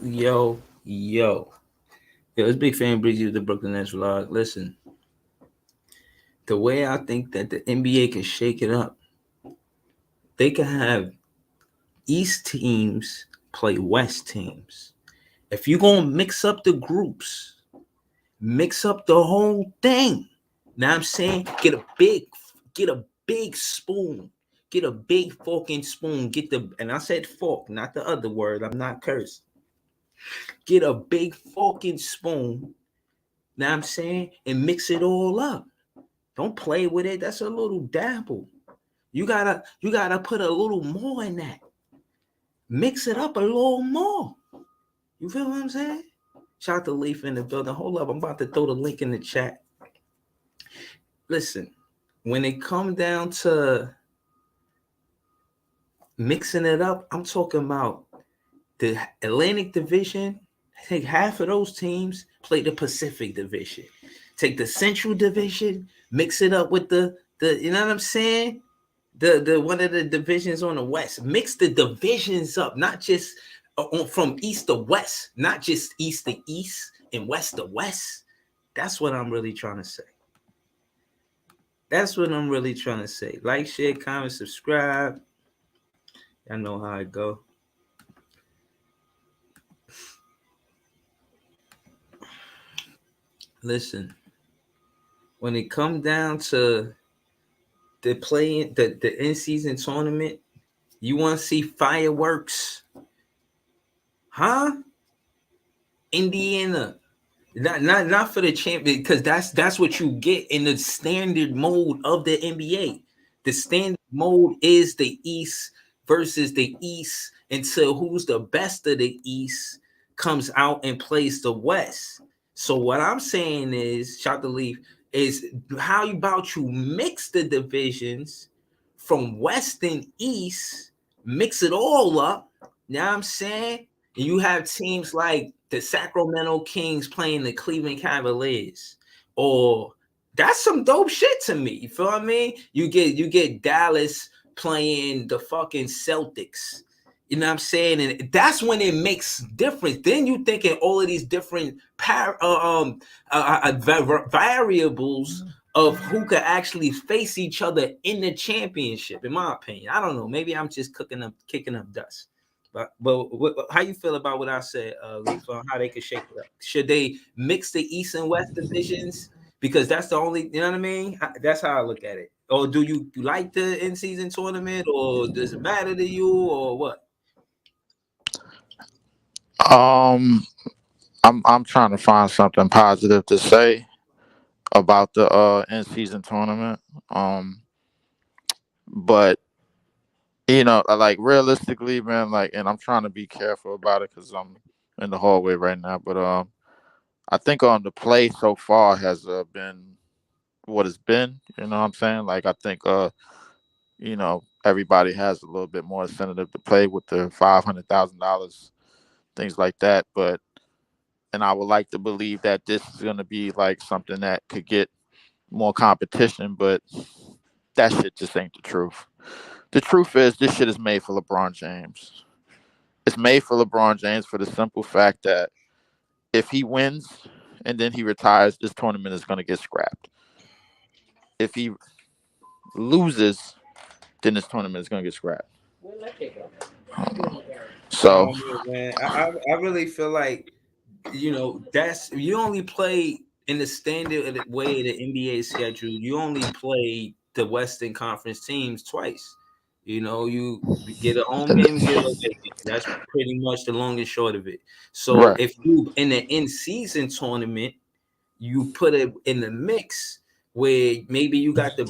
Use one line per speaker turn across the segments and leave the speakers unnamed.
Yo. Yo, it's Big Fan Breezy with the Brooklyn Nets vlog. Listen, the way I think that the NBA can shake it up, they can have East teams play West teams. If you're going to mix up the groups, mix up the whole thing. Now I'm saying get a big spoon. Get a big fucking spoon. And I said fork, not the other word. I'm not cursed. Get a big fucking spoon. Now I'm saying, and mix it all up. Don't play with it. That's a little dabble. You gotta put a little more in that. Mix it up a little more. You feel what I'm saying? Shout out to Leaf in the building. Hold up, I'm about to throw the link in the chat. Listen, when it come down to mixing it up, I'm talking about the Atlantic Division. Take half of those teams, play the Pacific Division. Take the Central Division, mix it up with the you know what I'm saying? The one of the divisions on the West. Mix the divisions up, not just from East to West, not just East to East and West to West. That's what I'm really trying to say. That's what I'm really trying to say. Like, share, comment, subscribe. Y'all know how it go. Listen, when it come down to the in season tournament, you want to see fireworks, huh? Indiana, not for the champion, because that's what you get in the standard mode of the NBA. The standard mode is the East versus the East until who's the best of the East comes out and plays the West. So what I'm saying is, shout the Leaf, is how about you mix the divisions from West and East, mix it all up. You know what I'm saying? And you have teams like the Sacramento Kings playing the Cleveland Cavaliers, or that's some dope shit to me. You feel what I mean? You get Dallas playing the fucking Celtics. You know what I'm saying? And that's when it makes difference. Then you thinking all of these different variables of who could actually face each other in the championship. In my opinion, I don't know. Maybe I'm just kicking up dust. But how you feel about what I said, Leaf, on how they could shake it up? Should they mix the East and West divisions? Because that's the only, you know what I mean? That's how I look at it. Or do you like the in-season tournament, or does it matter to you, or what?
Um, I'm trying to find something positive to say about the in season tournament. But like realistically, man, like, and I'm trying to be careful about it because I'm in the hallway right now. But I think the play so far has been what it's been. You know what I'm saying? Like I think everybody has a little bit more incentive to play with the $500,000, things like that. But and I would like to believe that this is going to be like something that could get more competition, but that shit just ain't the truth. The truth is, this shit is made for LeBron James. It's made for LeBron James for the simple fact that if he wins and then he retires, this tournament is going to get scrapped. If he loses, then this tournament is going to get scrapped. I don't know.
I
So,
don't know, man. I really feel like, that's, you only play in the standard way the NBA schedule. You only play the Western Conference teams twice. You get a home game, get a away game. That's pretty much the long and short of it. So
right.
if you in the in season tournament, you put it in the mix where maybe you got the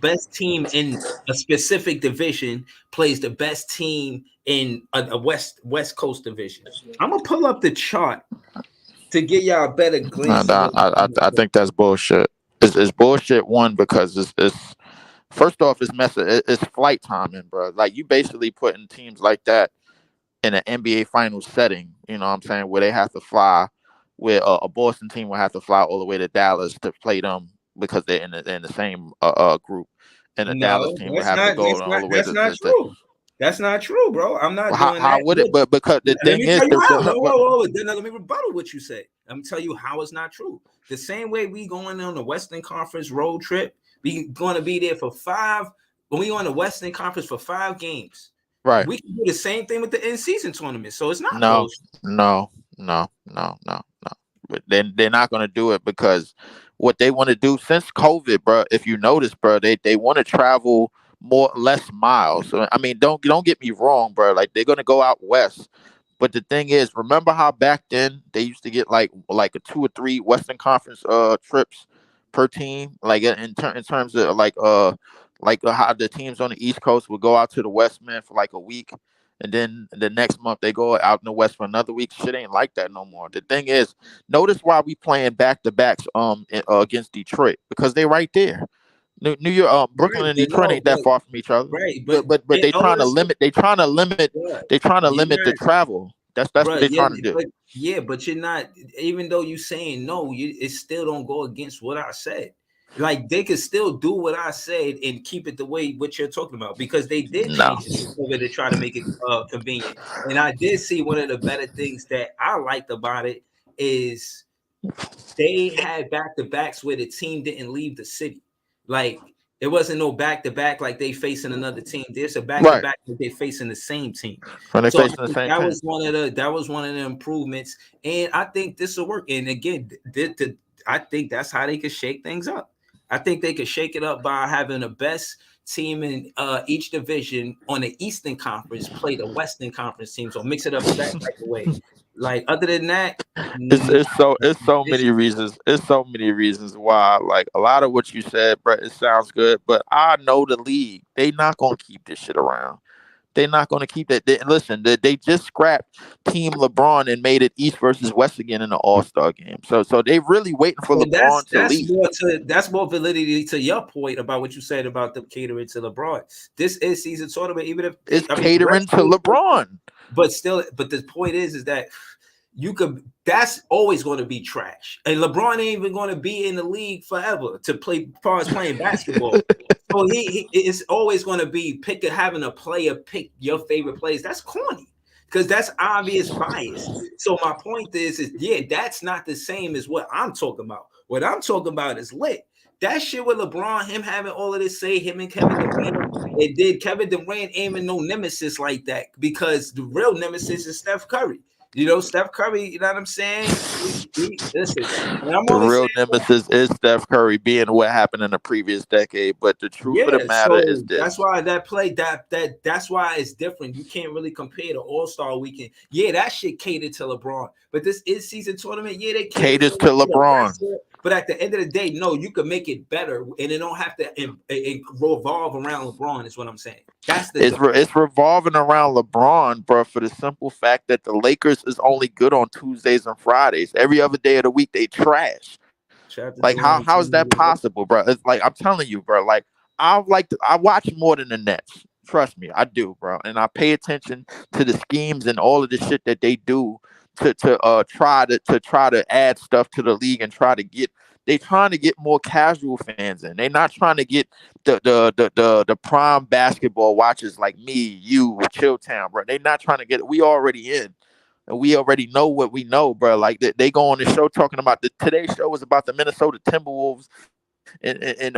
best team in a specific division plays the best team in a West Coast division. I'm gonna pull up the chart to get y'all a better glimpse
And
of
I,
what
I,
I'm
I
talking
I
about.
think that's bullshit. It's bullshit. One, because it's first off, it's it's flight timing, bro. Like you basically putting teams like that in an NBA finals setting. You know what I'm saying? Where they have to fly, where a Boston team will have to fly all the way to Dallas to play them because they're in the same group, and a Dallas
No,
team will have to go
that's
all
not
the way
that's
to,
not
to
true. That's not true, bro. I'm not doing
How
that.
would it?
Look,
But because the
let
thing
me
is,
tell you how. No,
but
whoa, whoa. Then let me rebuttal what you said. I'm tell you how it's not true. The same way we going on the Western Conference road trip, we going to be there for 5. When we on the Western Conference for 5 games,
right.
we can do the same thing with the in-season tournament. So it's not
No,
bullshit.
no. But then they're not going to do it because what they want to do since COVID, bro. If you notice, bro, they want to travel less miles. So I mean, don't get me wrong, bro. Like they're going to go out west. But the thing is, remember how back then they used to get like a 2 or 3 Western Conference trips per team, like in terms of how the teams on the East Coast would go out to the West, man, for like a week, and then the next month they go out in the West for another week. Shit ain't like that no more. The thing is, notice why we playing back to backs against Detroit, because they right there. New York, Brooklyn
Right,
and
but
Detroit
no,
ain't that far from each other.
right,
But
it
they trying to
also,
limit. They trying to limit.
yeah,
They trying to
you're
limit the
not.
travel. That's what
Bro,
they
yeah,
trying to do.
but you're not. Even though you saying no, it still don't go against what I said. Like they could still do what I said and keep it the way what you're talking about, because they did
No.
change it to COVID to try to make it convenient. And I did see one of the better things that I liked about it is they had back to backs where the team didn't leave the city. Like it wasn't no back to back like they facing another team. There's a back to
Right.
back that they facing the same team.
When they
So I
facing the
think
same
that
team.
was one of the improvements, and I think this will work. And again, I think that's how they could shake things up. I think they could shake it up by having the best team in each division on the Eastern Conference play the Western Conference team, so mix it up that type of way. Like other than that,
It's so
it's
many reasons. It's so many reasons why. Like a lot of what you said, Brett, it sounds good, but I know the league. They not gonna keep this shit around. They're not going to keep that. Listen, they just scrapped Team LeBron and made it East versus West again in the All Star game. So they really waiting for
But
LeBron to leave.
that's more validity to your point about what you said about the catering to LeBron. This is season tournament, even if
It's
I mean the
catering
rest
to LeBron.
but still, but the point is that you could that's always going to be trash. And LeBron ain't even going to be in the league forever to play as far as playing basketball. So he it's always going to be having a player pick your favorite plays. That's corny because that's obvious bias. So my point is yeah, that's not the same as what I'm talking about. What I'm talking about is lit. That shit with LeBron, him having all of this say, him and Kevin Durant, it did Kevin Durant aiming no nemesis like that, because the real nemesis is Steph Curry. You know, Steph Curry, you know what I'm saying? Listen, and I'm
The
only saying
real nemesis is Steph Curry being what happened in the previous decade. But the truth of the
yeah,
matter is
so that's
this.
why that's why it's different. You can't really compare the All-Star weekend. Yeah, that shit catered to LeBron. But this is season tournament. Yeah, they catered
Caters
to
to
the
LeBron.
wrestler. But at the end of the day, no, you can make it better, and it don't have to revolve around LeBron. Is what I'm saying. That's the difference.
It's revolving around LeBron, bro, for the simple fact that the Lakers is only good on Tuesdays and Fridays. Every other day of the week, they trash.
Chapter
Like
Jordan
how is that
team.
possible, bro? It's like I'm telling you, bro. Like I watch more than the Nets. Trust me, I do, bro. And I pay attention to the schemes and all of the shit that they do to try to add stuff to the league and try to get. They trying to get more casual fans in. They're not trying to get the prime basketball watchers like me, you, Chilltown, bro. They're not trying to get. We already in. And we already know what we know, bro. Like they go on the show talking about today's show was about the Minnesota Timberwolves and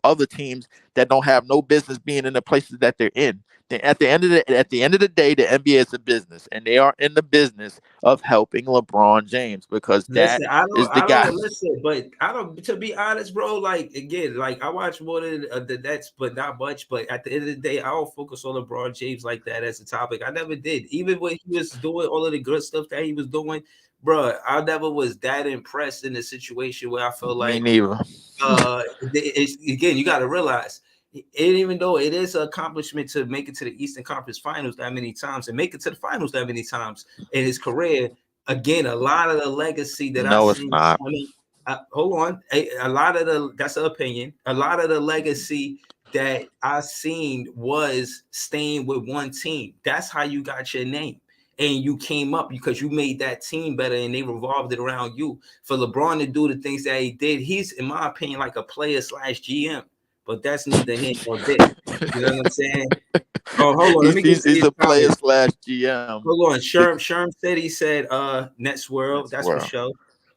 other teams that don't have no business being in the places that they're in. Then at the end of the day, the NBA is a business, and they are in the business of helping LeBron James because that
Listen,
is the
I
guy.
don't listen, but I don't. To be honest, bro, like again, like I watch more than the Nets, but not much. But at the end of the day, I don't focus on LeBron James like that as a topic. I never did, even when he was doing all of the good stuff that he was doing, bro. I never was that impressed in a situation where I felt
Me
like,
neither.
again, you got to realize. Even though it is an accomplishment to make it to the Eastern Conference Finals that many times and make it to the finals that many times in his career, again, a lot of the legacy that I
No, it's
see.
not.
I mean, hold on. A lot of that's an opinion. A lot of the legacy that I seen was staying with one team. That's how you got your name. And you came up because you made that team better and they revolved it around you. For LeBron to do the things that he did, he's, in my opinion, like a player slash GM. But that's neither here nor there. You know what I'm saying? Oh, hold on. Let me get to
He's
these
a player
comments.
slash GM.
Hold on.
The
Sherm said he said Nets World.
Nets
That's for
world
sure.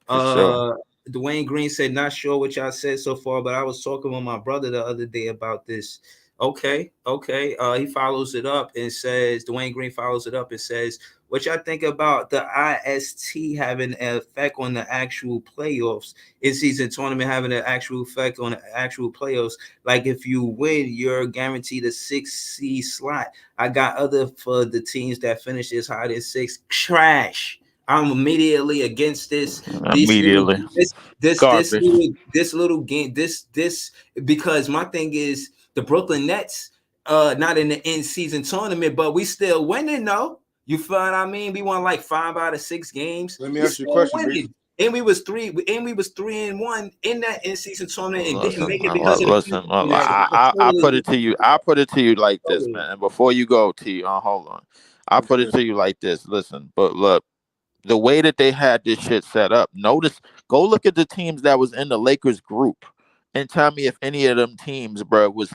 for sure.
Dwayne Green said, not sure what y'all said so far, but I was talking with my brother the other day about this. Okay, okay. He follows it up and says, Dwayne Green follows it up and says, what y'all think about the IST having an effect on the actual playoffs, in season tournament having an actual effect on the actual playoffs? Like if you win, you're guaranteed a 6 seed slot. I got other for the teams that finish as high as 6. Trash. I'm immediately against this. These little
Immediately. Garbage.
this little game this because my thing is the Brooklyn Nets not in the end season tournament, but we still winning though. You feel what I mean? We won like 5 out of 6 games.
Let me
We
ask you a
still
question, Breeze.
winning. And we was 3-1 in that in season tournament and didn't
Listen,
make it because of the
listen.
penalty
Let me ask you.
punishment.
I put it to you. I put it to you like this,
Totally.
man. And before you go, T, hold on. I
What's
put it
good?
to you like this. Listen, but look, the way that they had this shit set up. Notice, go look at the teams that was in the Lakers group, and tell me if any of them teams, bro, was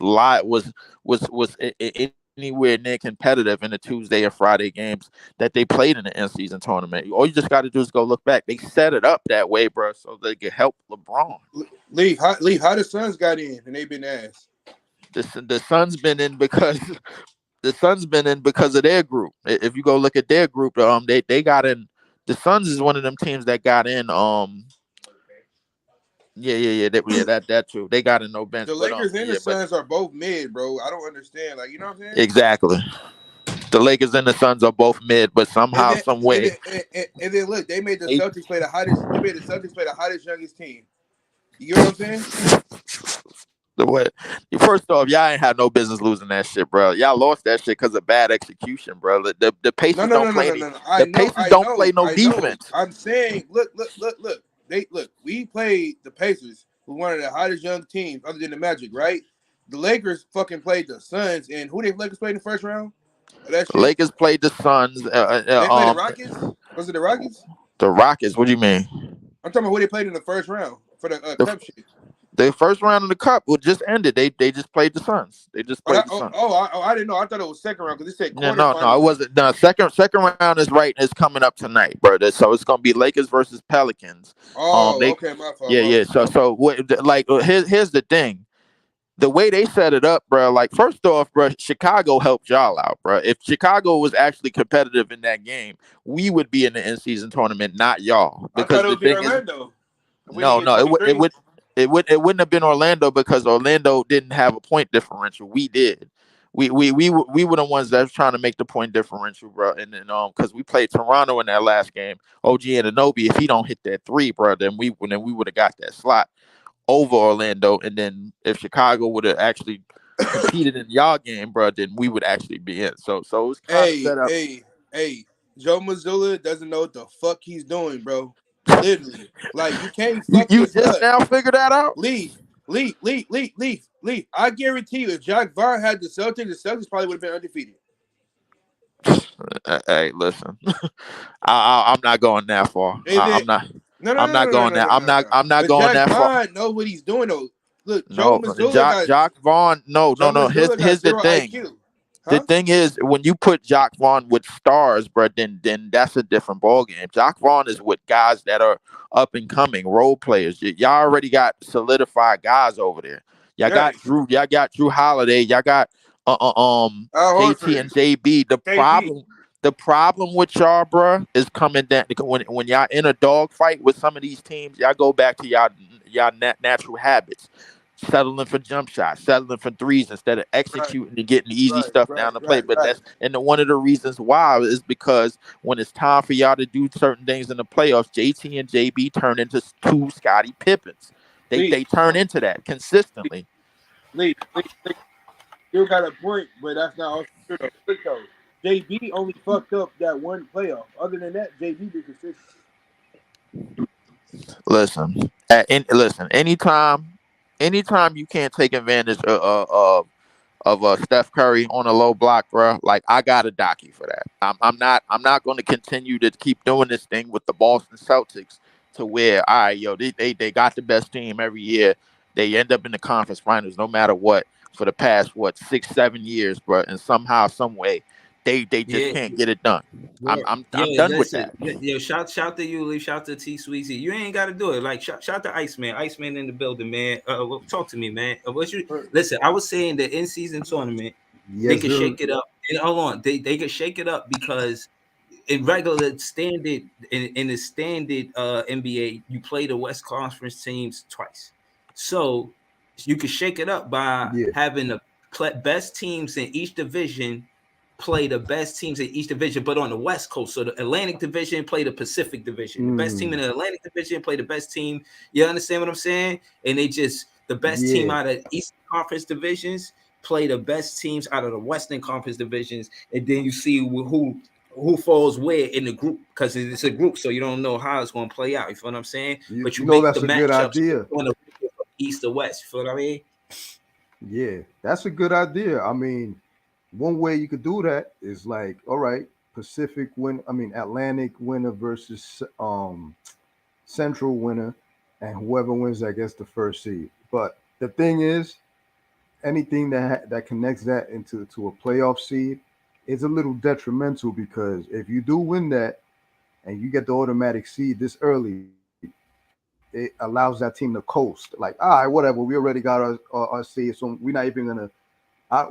anywhere near competitive in the Tuesday or Friday games that they played in the end season tournament. All you just got to do is go look back. They set it up that way, bro, so they could help LeBron.
How the Suns got in and they been asked.
The Suns been in because the Suns been in because of their group. If you go look at their group, they got in. The Suns is one of them teams that got in. That too. They got in no bench,
The
but
Lakers and the
yeah, but
Suns are both mid, bro. I don't understand. Like, you know what I'm saying?
exactly. The Lakers and the Suns are both mid, but
And
somehow,
then
some
and
way,
then, and then look, they made the
they,
Celtics play the hottest. They made the Celtics play the hottest youngest team. You know what I'm saying?
the way. First off, y'all ain't had no business losing that shit, bro. Y'all lost that shit because of bad execution, bro. The
No,
Pacers
no,
don't
no, no,
play
no,
any.
no, no.
The Pacers don't play no
I know.
defense.
I'm saying, look. We played the Pacers, who one of the hottest young teams other than the Magic, right? The Lakers fucking played the Suns, and who they Lakers played in the first round of that
The
shit?
Lakers played the Suns.
They played the Rockets. Was it the Rockets?
The Rockets. What do you mean?
I'm talking about who they played in the first round for the
The
cup shit.
the first round of the cup was just ended. They just played the Suns. They just
Oh,
played the Suns.
I didn't know. I thought it was second round because it said
Yeah, no, it
quarterfinals.
wasn't. No, second round is right. Is coming up tonight, bro. So it's gonna be Lakers versus Pelicans.
Oh,
They,
okay, my fault.
yeah,
My
yeah.
fault.
Here's the thing. The way they set it up, bro. Like, first off, bro, Chicago helped y'all out, bro. If Chicago was actually competitive in that game, we would be in the in-season tournament, not y'all.
I thought
Because
it
the
would be
thing is,
Orlando. If we didn't
no,
get
no,
$23.
it wouldn't have been Orlando because Orlando didn't have a point differential. We did. We were the ones that was trying to make the point differential, bro. And then because we played Toronto in that last game, OG Anunoby, if he don't hit that three, bro, then we would have got that slot over Orlando. And then if Chicago would have actually competed in y'all game, bro, then we would actually be in. So it was kind of
Hey,
set up.
hey, hey. Joe Mazzulla doesn't know what the fuck he's doing, bro. Literally. Like, you can't fuck
You
this
just
up.
now figure that out.
Leave. I guarantee you, if Jack Vaughn had the Celtics probably would have been undefeated.
Hey, listen, I'm not going that far.
And then,
I'm not.
no, no,
I'm
no, no,
not
no,
going
no,
that.
no,
I'm
no,
not.
no.
I'm not
But
going
Jack
that far.
Vaughn know what he's doing, though. Look,
No, Jock Vaughn.
Joe
No.
Mazzulla got
Here's the
zero
thing.
IQ.
The
Huh?
thing is, when you put Jock Vaughn with stars, bro, then that's a different ballgame. Jock Vaughn is with guys that are up and coming role players. Y'all already got solidified guys over there. Y'all got
Yes.
Drew. Y'all got Drew Holiday. Y'all got
Al
JT and
Horford.
JB.
KD.
The problem with y'all, bro, is coming down when y'all in a dog fight with some of these teams. Y'all go back to y'all natural habits, settling for jump shots, settling for threes instead of
Right,
executing and getting the easy
right,
stuff
right,
down the plate.
right,
But
right.
that's and one of the reasons why is because when it's time for y'all to do certain things in the playoffs, JT and JB turn into two Scottie Pippins.
Leave.
They turn into that consistently.
Leave. Still got a point, but that's not also true though. Look though, JB only fucked up that one playoff. Other than that, JB been consistent.
Listen, listen. Anytime you can't take advantage of Steph Curry on a low block, bro. Like, I gotta dock you for that. I'm not going to continue to keep doing this thing with the Boston Celtics to where, all right, yo, they got the best team every year. They end up in the conference finals no matter what. for the past 6-7 years, bro, and somehow, some way, they just
Yeah,
can't get it done.
yo,
I'm done with
listen,
that.
yo, shout to you, Lee, shout to T Sweezy. You ain't got to do it. Like, shout to Iceman in the building, man. Talk to me, man. What you listen? I was saying the in season tournament, they
Yes,
could
sir.
shake it up. And hold on, they could shake it up because in regular standard in the standard NBA, you play the West Conference teams twice, so you could shake it up by
Yeah.
having the best teams in each division play the best teams in each division, but on the West Coast. So the Atlantic Division play the Pacific Division. The best team in the Atlantic Division play the best team. You understand what I'm saying? And they just the best team
Yeah.
out of Eastern Conference divisions play the best teams out of the Western Conference divisions, and then you see who falls where in the group because it's a group, so you don't know how it's going to play out. You feel what I'm saying?
You,
But
you
you
know
make the
that's a good
matchups
idea.
on the East or West. You feel what I mean?
Yeah, that's a good idea. I mean, one way you could do that is like, all right, Atlantic winner versus Central winner, and whoever wins, I guess, the first seed. But the thing is, anything that connects that into to a playoff seed is a little detrimental because if you do win that and you get the automatic seed this early, it allows that team to coast. Like, all right, whatever, we already got our seed, so we're not even gonna.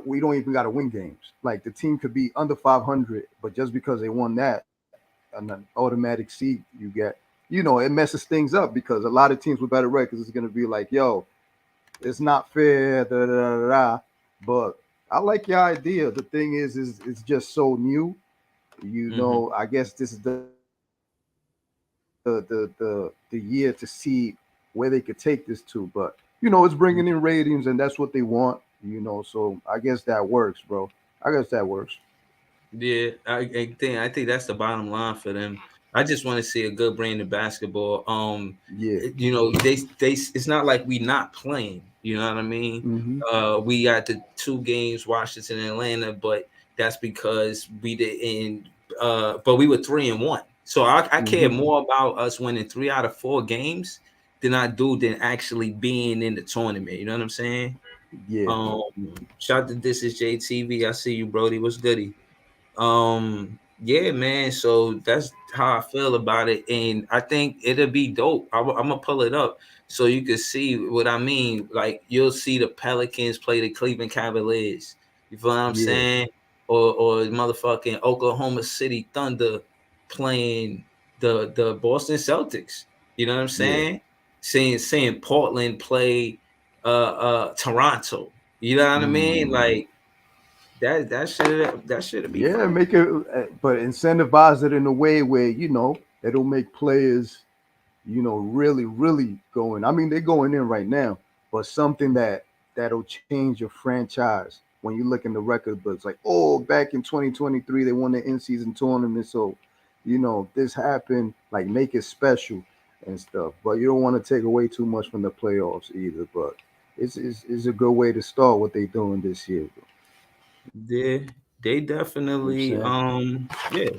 We don't even got to win games. Like the team could be under 500, but just because they won that, an automatic seed you get, it messes things up because a lot of teams with better records is going to be like, yo, it's not fair, da, da, da, da. But I like your idea. The thing is it's just so new. I guess this is the year to see where they could take this to. But it's bringing in ratings, and that's what they want. So I guess that works, bro. I guess that works.
Yeah, I think that's the bottom line for them. I just want to see a good brand of basketball.
Yeah.
They it's not like we not playing. You know what I mean?
Mm-hmm.
We got the 2 games, Washington and Atlanta, but that's because we didn't. But we were 3-1. So I care more about us winning 3 out of 4 games than actually being in the tournament. You know what I'm saying?
Yeah.
Shout out to This Is JTV. I see you, Brody. What's goody? Yeah, man. So that's how I feel about it, and I think it'll be dope. I'm gonna pull it up so you can see what I mean. Like you'll see the Pelicans play the Cleveland Cavaliers. You feel what I'm
Yeah.
saying? Or motherfucking Oklahoma City Thunder playing the Boston Celtics. You know what I'm
Yeah.
saying? Seeing Portland play Toronto. You know what I mean? Like that should be
Yeah,
fun.
make it, but incentivize it in a way where it'll make players, really, really going. I mean, they're going in right now, but something that'll change your franchise. When you look in the record books, like, oh, back in 2023, they won the in-season tournament, so this happened. Like, make it special and stuff. But you don't want to take away too much from the playoffs either. But it's a good way to start what they're doing this year.
They definitely
You know what I'm
yeah,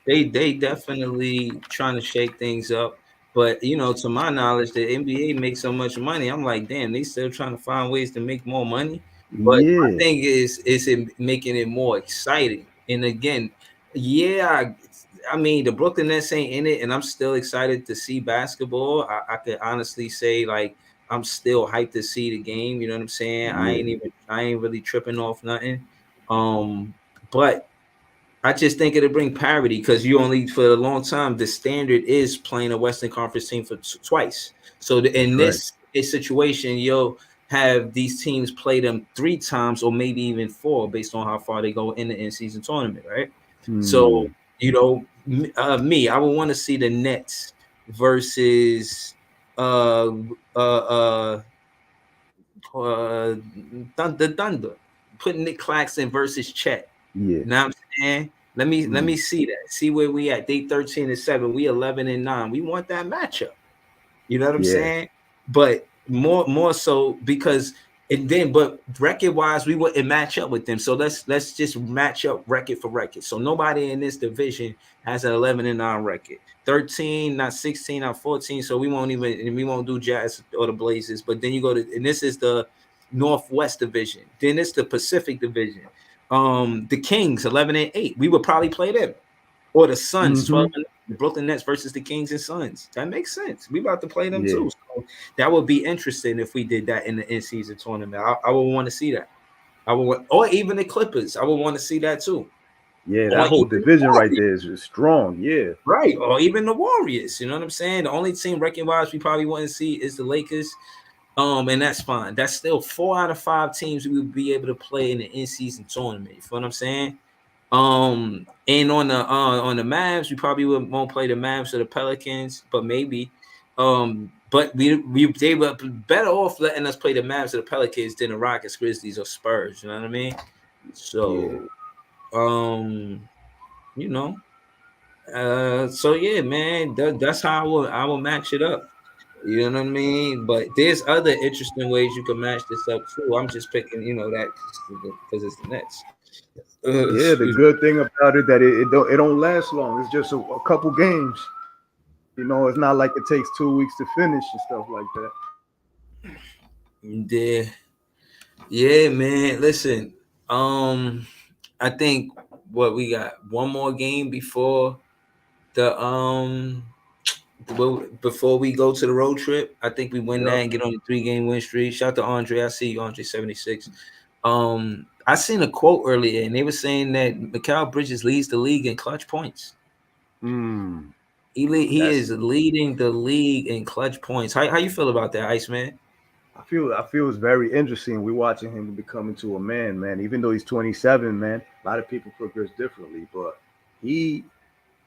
they definitely trying to shake things up. But to my knowledge, the NBA makes so much money. I'm like, damn, they still trying to find ways to make more money. But my
Yeah.
thing is it making it more exciting. And again, yeah, I mean the Brooklyn Nets ain't in it, and I'm still excited to see basketball. I could honestly say like I'm still hyped to see the game. You know what I'm saying?
Yeah.
I ain't really tripping off nothing. But I just think it'll bring parity because you only for a long time the standard is playing a Western Conference team for twice. So in
Right.
this situation, you'll have these teams play them 3 times or maybe even 4 based on how far they go in the in-season tournament, right? So I would want to see the Nets versus uh uh the Thunder, putting Nick Claxton versus Chet.
Yeah.
Now I'm saying, let me see that. See where we at. They 13-7. We 11-9. We want that matchup. You know what I'm
Yeah.
saying? But more so because but record wise, we wouldn't match up with them. So let's just match up record for record. So nobody in this division has an 11-9 record. 13, not 16, not 14. So we won't do Jazz or the Blazers. But then you go to, and this is the Northwest Division. Then it's the Pacific Division. The Kings 11-8. We would probably play them, or the Suns 12. The Brooklyn Nets versus the Kings and Suns. That makes sense. We about to play them too. So that would be interesting if we did that in the in-season tournament. I would want to see that. Or even the Clippers. I would want to see that too.
Yeah, that whole division right there is strong. Yeah.
Right. Or even the Warriors. You know what I'm saying? The only team ranking-wise we probably wouldn't see is the Lakers. And that's fine. That's still 4 out of 5 teams we would be able to play in the in-season tournament. You feel what I'm saying? And on the Mavs, we probably won't play the Mavs or the Pelicans, but maybe. But they were better off letting us play the Mavs or the Pelicans than the Rockets, Grizzlies, or Spurs. You know what I mean? So, you know, so yeah, man, that's how I will match it up. You know what I mean? But there's other interesting ways you can match this up too. I'm just picking, you know, that because it's the Nets.
Yeah, the good thing about it that it don't last long. It's just a couple games. You know, it's not like it takes 2 weeks to finish and stuff like
Yeah,
that.
yeah, man. Listen, I think what we got one more game before the before we go to the road trip. I think we win that and get on the 3-game win streak. Shout out to Andre. I see you, Andre 76. I seen a quote earlier, and they were saying that Mikal Bridges leads the league in clutch points. He is leading the league in clutch points. How you feel about that, Iceman?
I feel it's very interesting. We're watching him become into a man. Even though he's 27, man, a lot of people progress differently. But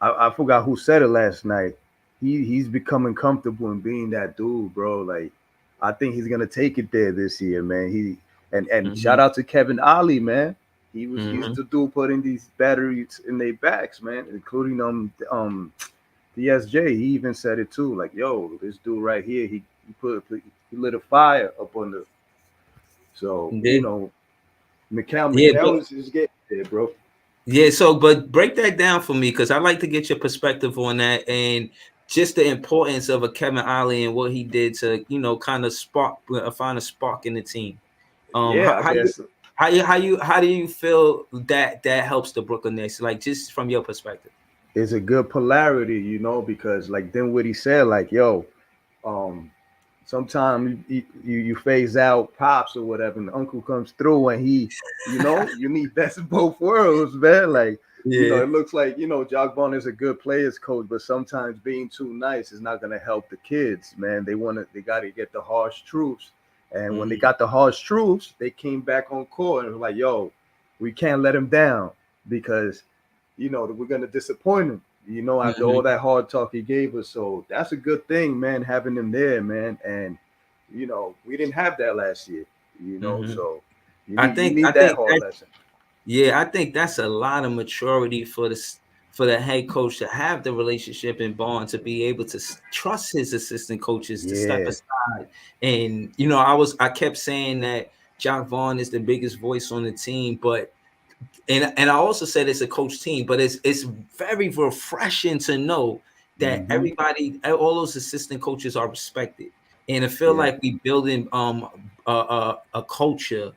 I forgot who said it last night. He's becoming comfortable in being that dude, bro. Like, I think he's gonna take it there this year, man. And shout out to Kevin Ollie, man. He's the dude putting these batteries in their backs, man, including DSJ. He even said it too, like, yo, this dude right here, he lit a fire up on the. So you know, Mikal is getting there, bro.
Yeah. So, but break that down for me, because I'd like to get your perspective on that and just the importance of a Kevin Ollie and what he did to, you know, kind of find a spark in the team. How do you feel that helps the Brooklyn Nets? Like, just from your perspective.
It's a good polarity, you know, because like Dinwiddie said, like, yo, sometimes you phase out Pops or whatever, and the uncle comes through and he, you know, you need best of both worlds, man. Like, you know, it looks like, you know, Jacque Vaughn is a good players coach, but sometimes being too nice is not going to help the kids, man. They got to get the harsh truths. And when they got the harsh truths, they came back on court and were like, yo, we can't let him down because, you know, we're going to disappoint him, you know, after all that hard talk he gave us. So that's a good thing, man, having him there, man. And, you know, we didn't have that last year, you know, so you need that hard lesson.
Yeah, I think that's a lot of maturity for the head coach to have the relationship and bond, to be able to trust his assistant coaches to step aside. And, you know, I kept saying that Jacque Vaughn is the biggest voice on the team, but and I also said it's a coach team, but it's very refreshing to know that everybody, all those assistant coaches are respected. And I feel like we building a culture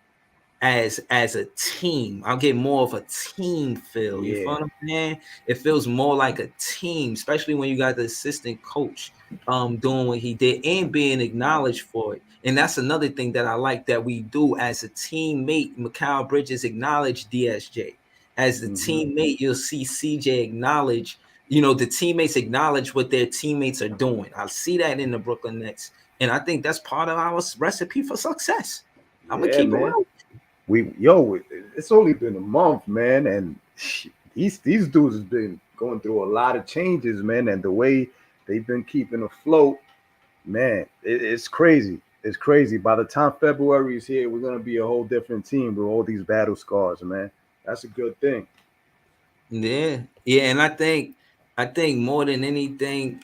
as a team. I'll get more of a team feel. You feel what I'm saying? It feels more like a team, especially when you got the assistant coach doing what he did and being acknowledged for it. And that's another thing that I like that we do as a teammate. Mikal Bridges acknowledge DSJ. As the teammate, you'll see CJ acknowledge, you know, the teammates acknowledge what their teammates are doing. I see that in the Brooklyn Nets. And I think that's part of our recipe for success. I'm gonna keep it real.
It's only been a month, man, and these dudes have been going through a lot of changes, man, and the way they've been keeping afloat, man, it's crazy. It's crazy. By the time February is here, we're gonna be a whole different team with all these battle scars, man. That's a good thing.
Yeah, and I think more than anything,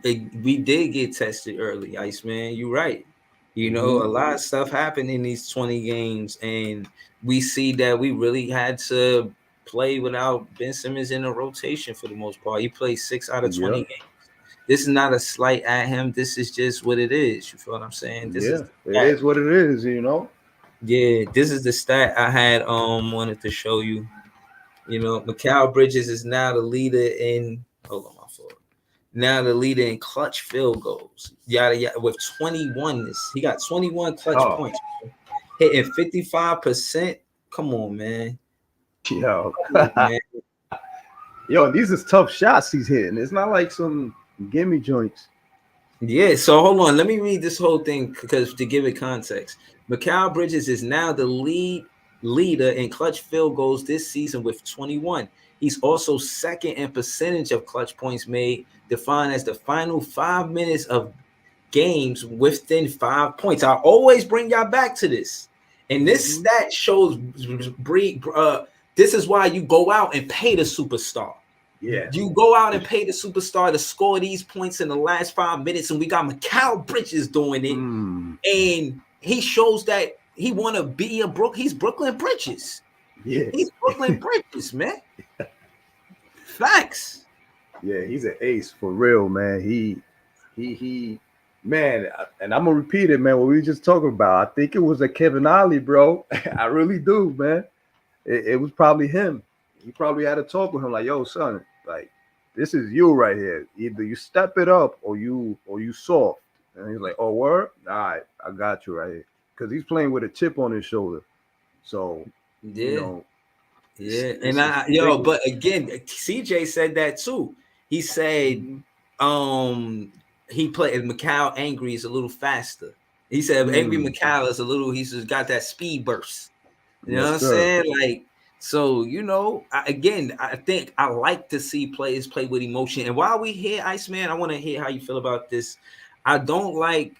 we did get tested early, Iceman. You're right. You know, a lot of stuff happened in these 20 games, and we see that we really had to play without Ben Simmons in the rotation for the most part. He played 6 out of 20 games. This is not a slight at him. This is just what it is. You feel what I'm saying?
It is what it is, you know.
Yeah, this is the stat I had wanted to show you. You know, Mikal Bridges is now the leader in my fault. Now the leader in clutch field goals. Yada yada with 21. He got 21 clutch points. Hitting 55%. Come on, man.
Yo.
Come on, man.
Yo, these is tough shots he's hitting. It's not like some gimme joints.
Yeah, so hold on. Let me read this whole thing because to give it context. Mikal Bridges is now the leader in clutch field goals this season with 21. He's also second in percentage of clutch points made, defined as the final 5 minutes of games within 5 points. I always bring y'all back to this. And this stat shows this is why you go out and pay the superstar.
Yeah.
You go out and pay the superstar to score these points in the last 5 minutes, and we got Mikal Bridges doing it. And he shows that he want to be he's Brooklyn Bridges.
Yeah.
He's Brooklyn Bridges, man. Facts.
Yeah, he's an ace for real, man. He man, and I'm gonna repeat it, man. What we were just talking about. I think it was a Kevin Ollie, bro. I really do, man. It was probably him. He probably had to talk with him, like, yo, son, like, this is you right here. Either you step it up or you soft. And he's like, oh, word? All right, I got you right here. Because he's playing with a chip on his shoulder. So,
yeah.
You know,
yeah. And but again, CJ said that too. He said he played Mikal Angry is a little faster. He said Angry Mikal is he's just got that speed burst. You know what I'm saying? Like, so, you know, I think I like to see players play with emotion. And while we here, Iceman, I want to hear how you feel about this. I don't like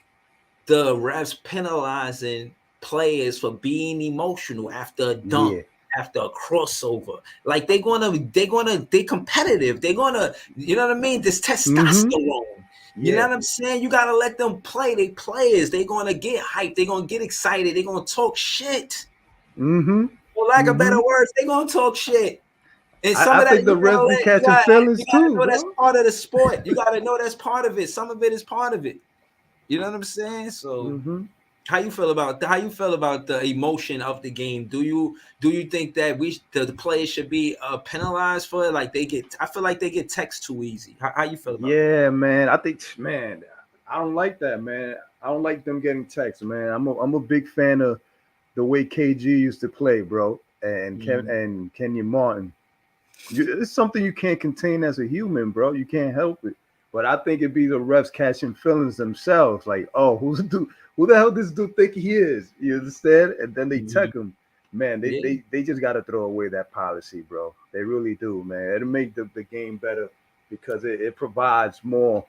the refs penalizing players for being emotional after a dunk, after a crossover. Like they're competitive. They're gonna, you know what I mean? This testosterone. You know what I'm saying? You gotta let them play. They players. They're gonna get hyped. They're gonna get excited. They're gonna talk shit. For lack of better words, they're gonna talk shit. And some of that,
think the refs be catching feelings too.
Know that's part of the sport. You gotta know that's part of it. Some of it is part of it. You know what I'm saying? So, how you feel about the emotion of the game? Do you think that the players should be penalized for it? Like I feel like they get text too easy. How you feel about that?
Yeah, man. I think, man, I don't like that, man. I don't like them getting text, man. I'm a big fan of the way KG used to play, bro, and Kenyon Martin. It's something you can't contain as a human, bro. You can't help it. But I think it'd be the refs catching feelings themselves, like, oh, who the hell this dude think he is? You understand? And then they check him. Man, they just got to throw away that policy, bro. They really do, man. It'll make the game better because it provides more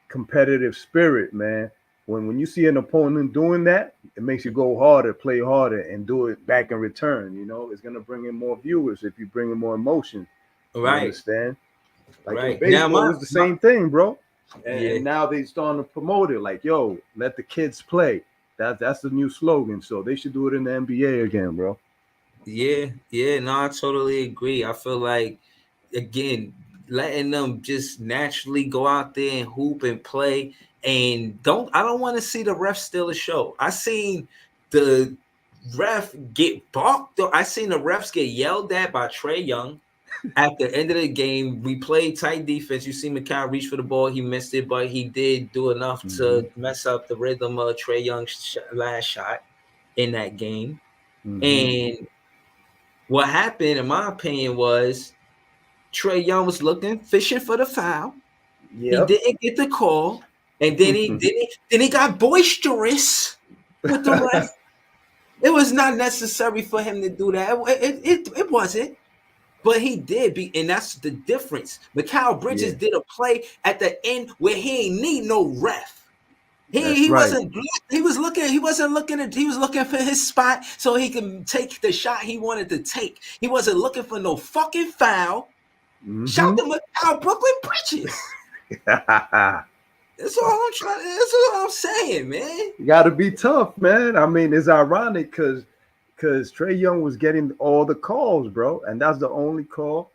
competitive spirit, man. When you see an opponent doing that, it makes you go harder, play harder, and do it back in return. You know, it's gonna bring in more viewers if you bring in more emotion.
Right.
You understand? Like
right.
Baseball was the same thing, bro. And now they starting to promote it. Like, yo, let the kids play. That's the new slogan. So they should do it in the NBA again, bro.
Yeah. No, I totally agree. I feel like, again, letting them just naturally go out there and hoop and play. And I don't want to see the ref steal a show. I seen the ref get balked. I seen the refs get yelled at by Trae Young. At the end of the game, we played tight defense. You see Mikal reach for the ball. He missed it, but he did do enough to mess up the rhythm of Trae Young's last shot in that game. And what happened, in my opinion, was Trae Young was fishing for the foul. He didn't get the call. And then he got boisterous with the ref. It was not necessary for him to do that. It wasn't. But he did and that's the difference. Mikal Bridges did a play at the end where he ain't need no ref. He wasn't looking for his spot so he can take the shot he wanted to take. He wasn't looking for no fucking foul. Shout to Mikal Brooklyn Bridges. That's all I'm saying, man.
You gotta be tough, man. I mean, it's ironic because Trae Young was getting all the calls, bro. And that's the only call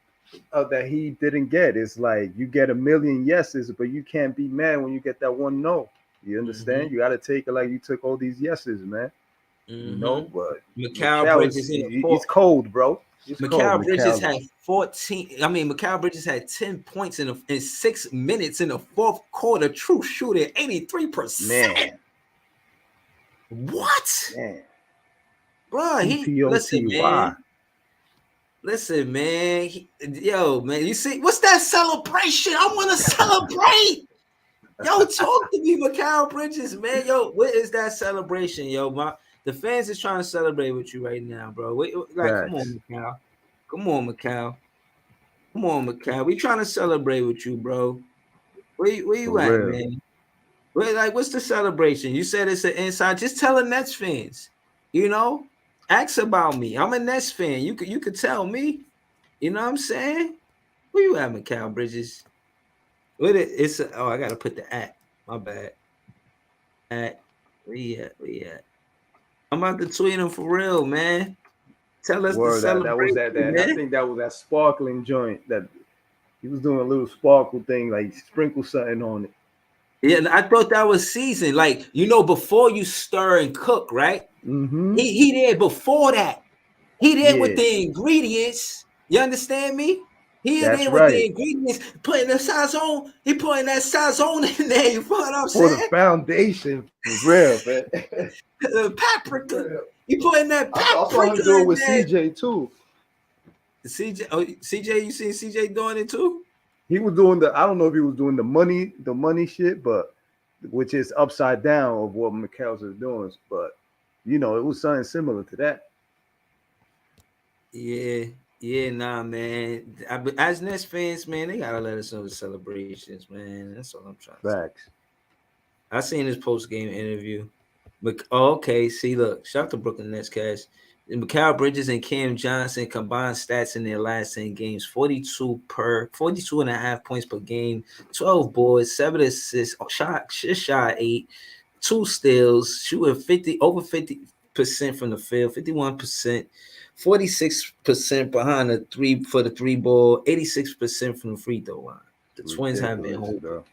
that he didn't get. It's like you get a million yeses, but you can't be mad when you get that one no. You understand? You got to take it like you took all these yeses, man. You know, but
Mikal Bridges in the
he's cold, bro.
Mikal Bridges had 14. I mean, Mikal Bridges had 10 points in 6 minutes in the fourth quarter. True shooting, 83%.
Man.
What?
Man.
Bro, listen, man. Listen, man. Yo, man, you see, what's that celebration? I want to celebrate. Yo, talk to me, Mikal Bridges, man. Yo, what is that celebration, yo? The fans is trying to celebrate with you right now, bro. Come on, Mikal. Come on, Mikal. Come on, Mikal. We trying to celebrate with you, bro. Where you at, man? What's the celebration? You said it's an inside. Just tell the Nets fans, you know. Ask about me. I'm a Nets fan. You could tell me. You know what I'm saying? Where you at, Mikal Bridges? I gotta put the at. My bad. At where you at? I'm about to tweet him for real, man. Tell us to celebrate.
I think that was that sparkling joint that he was doing a little sparkle thing, like sprinkle something on it.
Yeah, and I thought that was seasoned. Like, you know, before you stir and cook, right?
Mm-hmm.
He did before that. He did with the ingredients. You understand me? He did with the ingredients, putting the sazon. He putting that sazon in there. You know what I'm saying?
For the foundation, for real, man.
The paprika. He putting that paprika.
I saw him do it with CJ too.
CJ, you seen CJ doing it too?
He was doing I don't know if he was doing the money shit, but which is upside down of what Mikal's is doing. But you know, it was something similar to that.
Yeah, nah, man. As Nets fans, man, they gotta let us know the celebrations, man. That's all I'm trying to say. I seen his post-game interview. Okay, see, look, shout out to Brooklyn Nets, Cash. Mikal Bridges and Cam Johnson combined stats in their last 10 games, 42 and a half points per game, 12 boards, 7 assists, shot 8, 2 steals, shooting over 50% from the field, 51%, 46% behind the three ball, 86% from the free throw line. The Twins have been holding.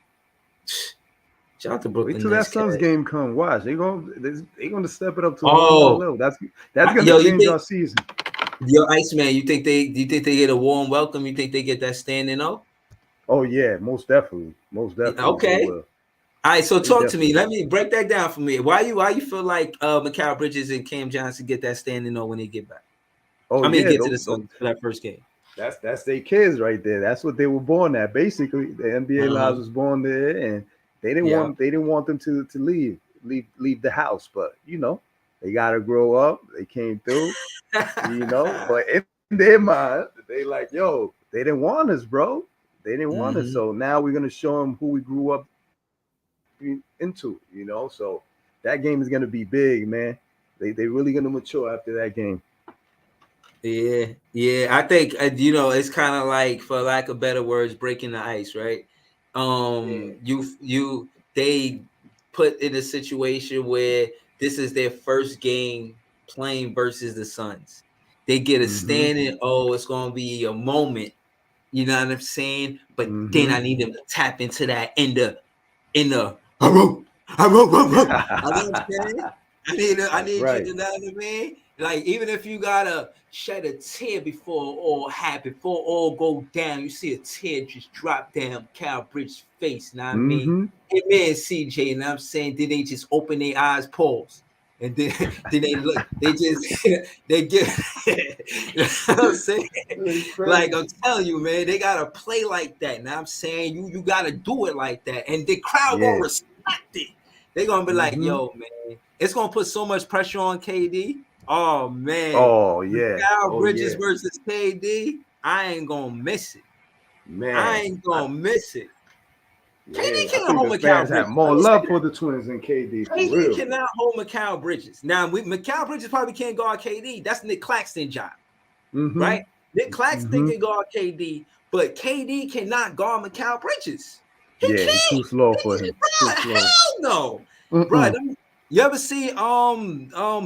Shout out to Brooklyn.
Wait till that Suns game come. Watch, they're gonna step it up to a whole level. That's gonna change our season.
Yo, Iceman, you think they get a warm welcome? You think they get that standing up?
Oh yeah, most definitely.
Okay. All right, so talk to me. Let me break that down for me. Why you feel like Mikal Bridges and Cam Johnson get that standing up when they get back? Get to the Suns for that first game.
That's their kids right there. That's what they were born at. Basically, the NBA lives was born there, and they didn't want them to leave the house. But you know, they gotta grow up. They came through, you know. But in their mind, they like, yo, they didn't want us, bro. They didn't want us. So now we're gonna show them who we grew up into, you know. So that game is gonna be big, man. They really gonna mature after that game.
Yeah. I think it's kind of like, for lack of better words, breaking the ice, right? They put in a situation where this is their first game playing versus the Suns. They get a standing. It's gonna be a moment. You know what I'm saying? But then I need them to tap into that in the. You know what I'm saying? I need you to know what I mean. Like, even if you gotta shed a tear before all go down, you see a tear just drop down Mikal Bridges' face. Know what I mean? Hey man, CJ, and I'm saying, did they just open their eyes, pause, and then they look, they get. You know what I'm saying? Like, I'm telling you, man, they gotta play like that. Now I'm saying, you gotta do it like that, and the crowd gonna respect it. They're gonna be like, yo, man, it's gonna put so much pressure on KD. Oh man.
Oh yeah.
Mikal Bridges versus KD. I ain't gonna miss it.
Man.
I ain't gonna miss it.
Yeah,
KD cannot hold Mikal Bridges.
Have more love for the Twins than KD.
KD cannot hold Mikal Bridges. Now, Mikal Bridges probably can't guard KD. That's Nick Claxton's job, right? Nick Claxton can guard KD, but KD cannot guard Mikal Bridges.
He's too slow for him.
Hell no, bro. You ever see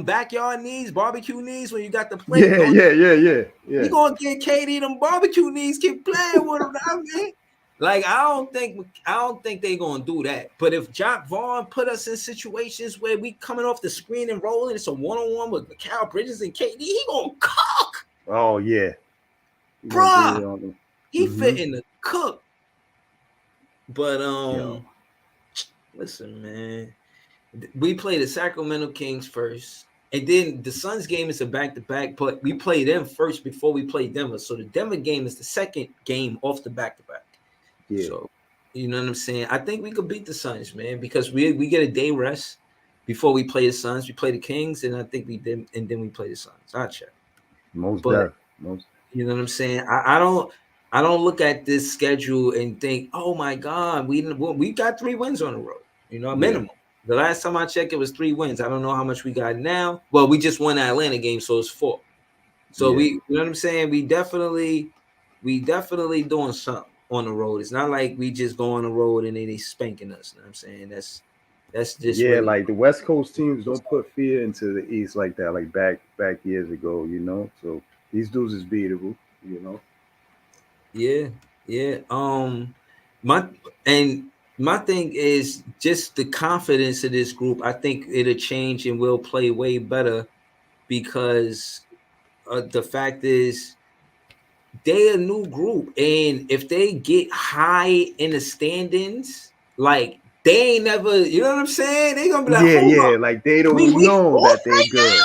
backyard knees, barbecue knees when you got the plate?
Yeah.
You gonna get KD them barbecue knees, keep playing with them, I mean. Like I don't think they're gonna do that. But if Jock Vaughn put us in situations where we coming off the screen and rolling, it's a one-on-one with Mikal Bridges and KD, he gonna cook,
Oh yeah. He gonna
bruh.
do it on them.
He
Mhm.
fit in the cook. But
Yo.
listen, man. We play the Sacramento Kings first. And then the Suns game is a back-to-back, but we play them first before we play Denver. So the Denver game is the second game off the back-to-back.
Yeah.
So, you know what I'm saying? I think we could beat the Suns, man, because we get a day rest before we play the Suns. We play the Kings, and I think we did, and then we play the Suns. I'll check.
Most
But
definitely. Most.
you know what I'm saying? I don't look at this schedule and think, oh my God, we got 3 wins on the road, you know, minimum. The last time I checked, it was 3 wins. I don't know how much we got now. Well, we just won the Atlanta game, so it's 4. So we, you know what I'm saying? We definitely doing something on the road. It's not like we just go on the road and they spanking us. You know what I'm saying? That's just
Yeah,
really,
like the West Coast teams don't put fear into the East like that, like back years ago, you know. So these dudes is beatable, you know.
yeah. My thing is just the confidence of this group. I think it'll change and we'll play way better because the fact is they're a new group, and if they get high in the standings, like they ain't never, you know what I'm saying? They gonna be like, hold up,
like they don't
we
know
fourth
that they're
right
good.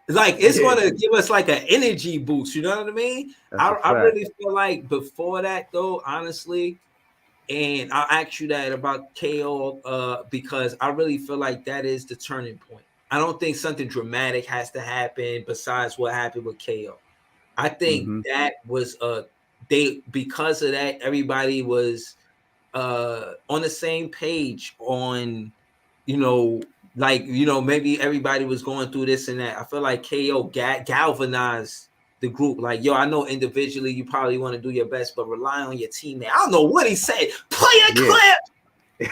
now? Like it's gonna give us like an energy boost, you know what I mean? I really feel like before that though, honestly, and I'll ask you that about KO because I really feel like that is the turning point. I don't think something dramatic has to happen besides what happened with KO. I think that was because of that, everybody was on the same page on, you know, like, you know, maybe everybody was going through this and that. I feel like KO galvanized the group. Like, yo, I know individually you probably want to do your best, but rely on your teammate. I don't know what he said. Play a clip.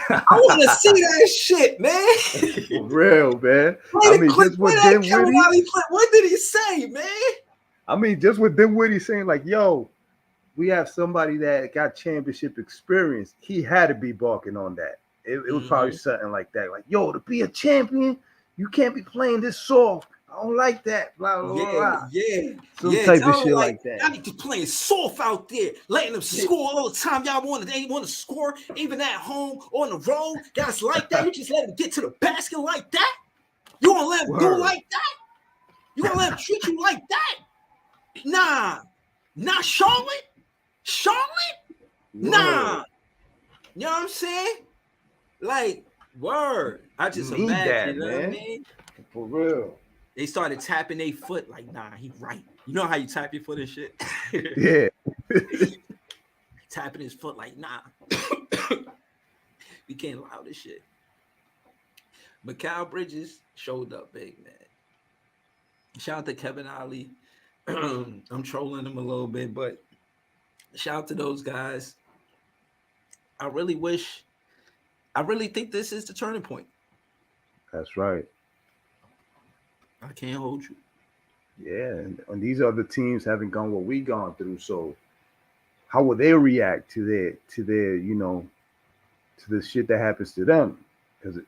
I want to see that shit, man.
For real, man.
Play the clip.
Just with Dinwiddie.
What did he say, man?
I mean, just with Dinwiddie saying like, yo, we have somebody that got championship experience. He had to be barking on that. It was probably something like that. Like, yo, to be a champion, you can't be playing this soft. I don't like that. Blah, blah, blah. Some type of shit like that.
Y'all need to playing soft out there, letting them score all the time. Y'all they want to score, even at home, on the road. Guys like that. You just let them get to the basket like that? You want to let them do like that? You want to let them treat you like that? Nah. Not Charlotte? Nah. You know what I'm saying? Like, word. I just
need
imagine,
that,
you know
man.
what I mean?
For real.
They started tapping their foot like, nah, he right. You know how you tap your foot and shit?
Yeah.
Tapping his foot like, nah. We can't allow this shit. Mikal Bridges showed up big, man. Shout out to Kevin Ali. I'm trolling him a little bit, but shout out to those guys. I really think this is the turning point.
That's right.
I can't hold you.
Yeah, and these other teams haven't gone what we gone through. So how will they react to their you know, to the shit that happens to them? Because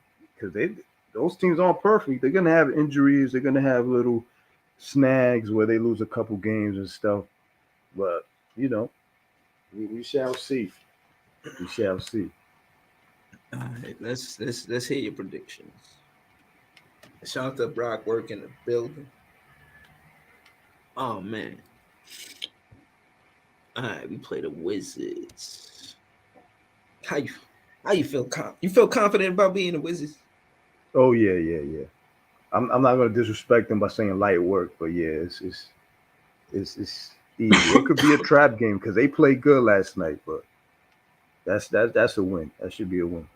those teams aren't perfect. They're gonna have injuries. They're gonna have little snags where they lose a couple games and stuff. But you know, we shall see. We shall see.
All right, let's hear your predictions. Shout out to Brock work in the building. Oh man. All right, we play the Wizards. How you feel? You feel confident about being the Wizards?
Oh yeah. I'm not gonna disrespect them by saying light work, but yeah, it's easy. It could be a trap game because they played good last night, but that's a win. That should be a win.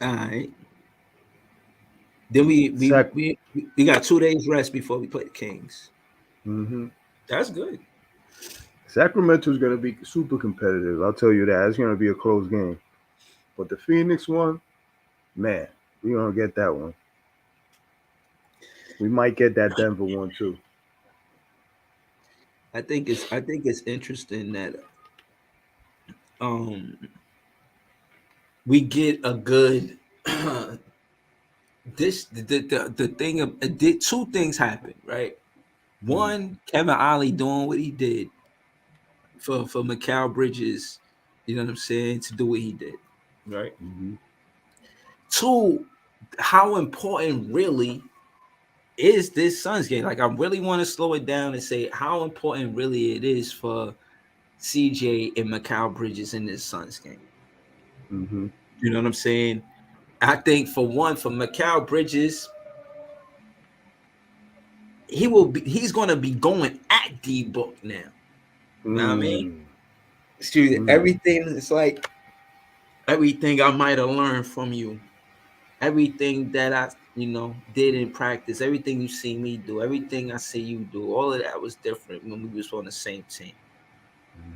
All right. Then we got 2 days rest before we play the Kings. That's good.
Sacramento's going to be super competitive. I'll tell you that. It's going to be a close game. But the Phoenix one, man, we're going to get that one. We might get that Denver one too.
I think it's interesting that we get a good the thing of did two things happen, right? One, Kevin Ollie doing what he did for Mikal Bridges, you know what I'm saying, to do what he did, right?
Mhm.
Two, how important really is this Suns game? Like, I really want to slow it down and say how important really it is for CJ and Mikal Bridges in this Suns game.
Mhm.
You know what I'm saying? I think for one, for Mikal Bridges, he's gonna be going at D Book now. You know what I mean?
Mm.
Excuse
Mm.
everything. It's like everything I might have learned from you, everything that I, did in practice, everything you see me do, everything I see you do, all of that was different when we was on the same team.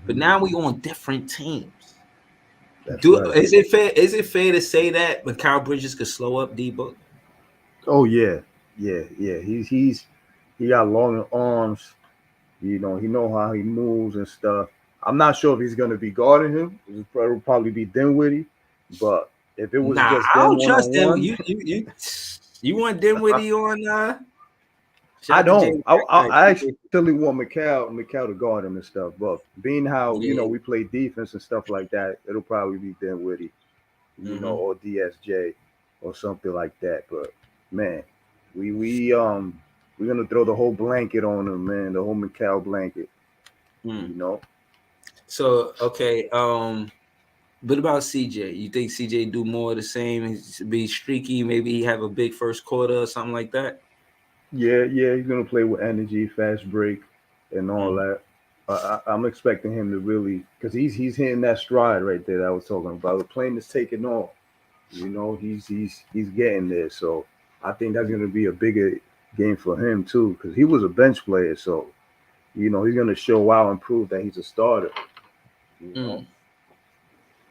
But
Mhm.
now we on different teams.
That's right.
Is it fair? Is it fair to say that Mikal Bridges could slow up D Book?
Oh yeah, yeah. He got long arms. You know, he know how he moves and stuff. I'm not sure if he's gonna be guarding him. It'll probably be Dinwiddie, but if it was
Nah,
just
I
them
don't
one on
trust them.
one,
You want Dinwiddie on?
I
Shout out to
don't.
James.
I actually want Mikal to guard him and stuff. But being how
Yeah.
we play defense and stuff like that, it'll probably be Dinwiddie,
Mhm.
or DSJ or something like that. But man, we're gonna throw the whole blanket on him, man. The whole Mikal blanket,
Mm.
you know.
So okay, what about CJ? You think CJ do more of the same? Be streaky? Maybe he have a big first quarter or something like that.
Yeah, he's gonna play with energy, fast break, and all
Mm.
that. I'm expecting him to really, because he's hitting that stride right there that I was talking about. The plane is taking off. You know, he's getting there. So I think that's gonna be a bigger game for him too, because he was a bench player. So he's gonna show out and prove that he's a starter. You know.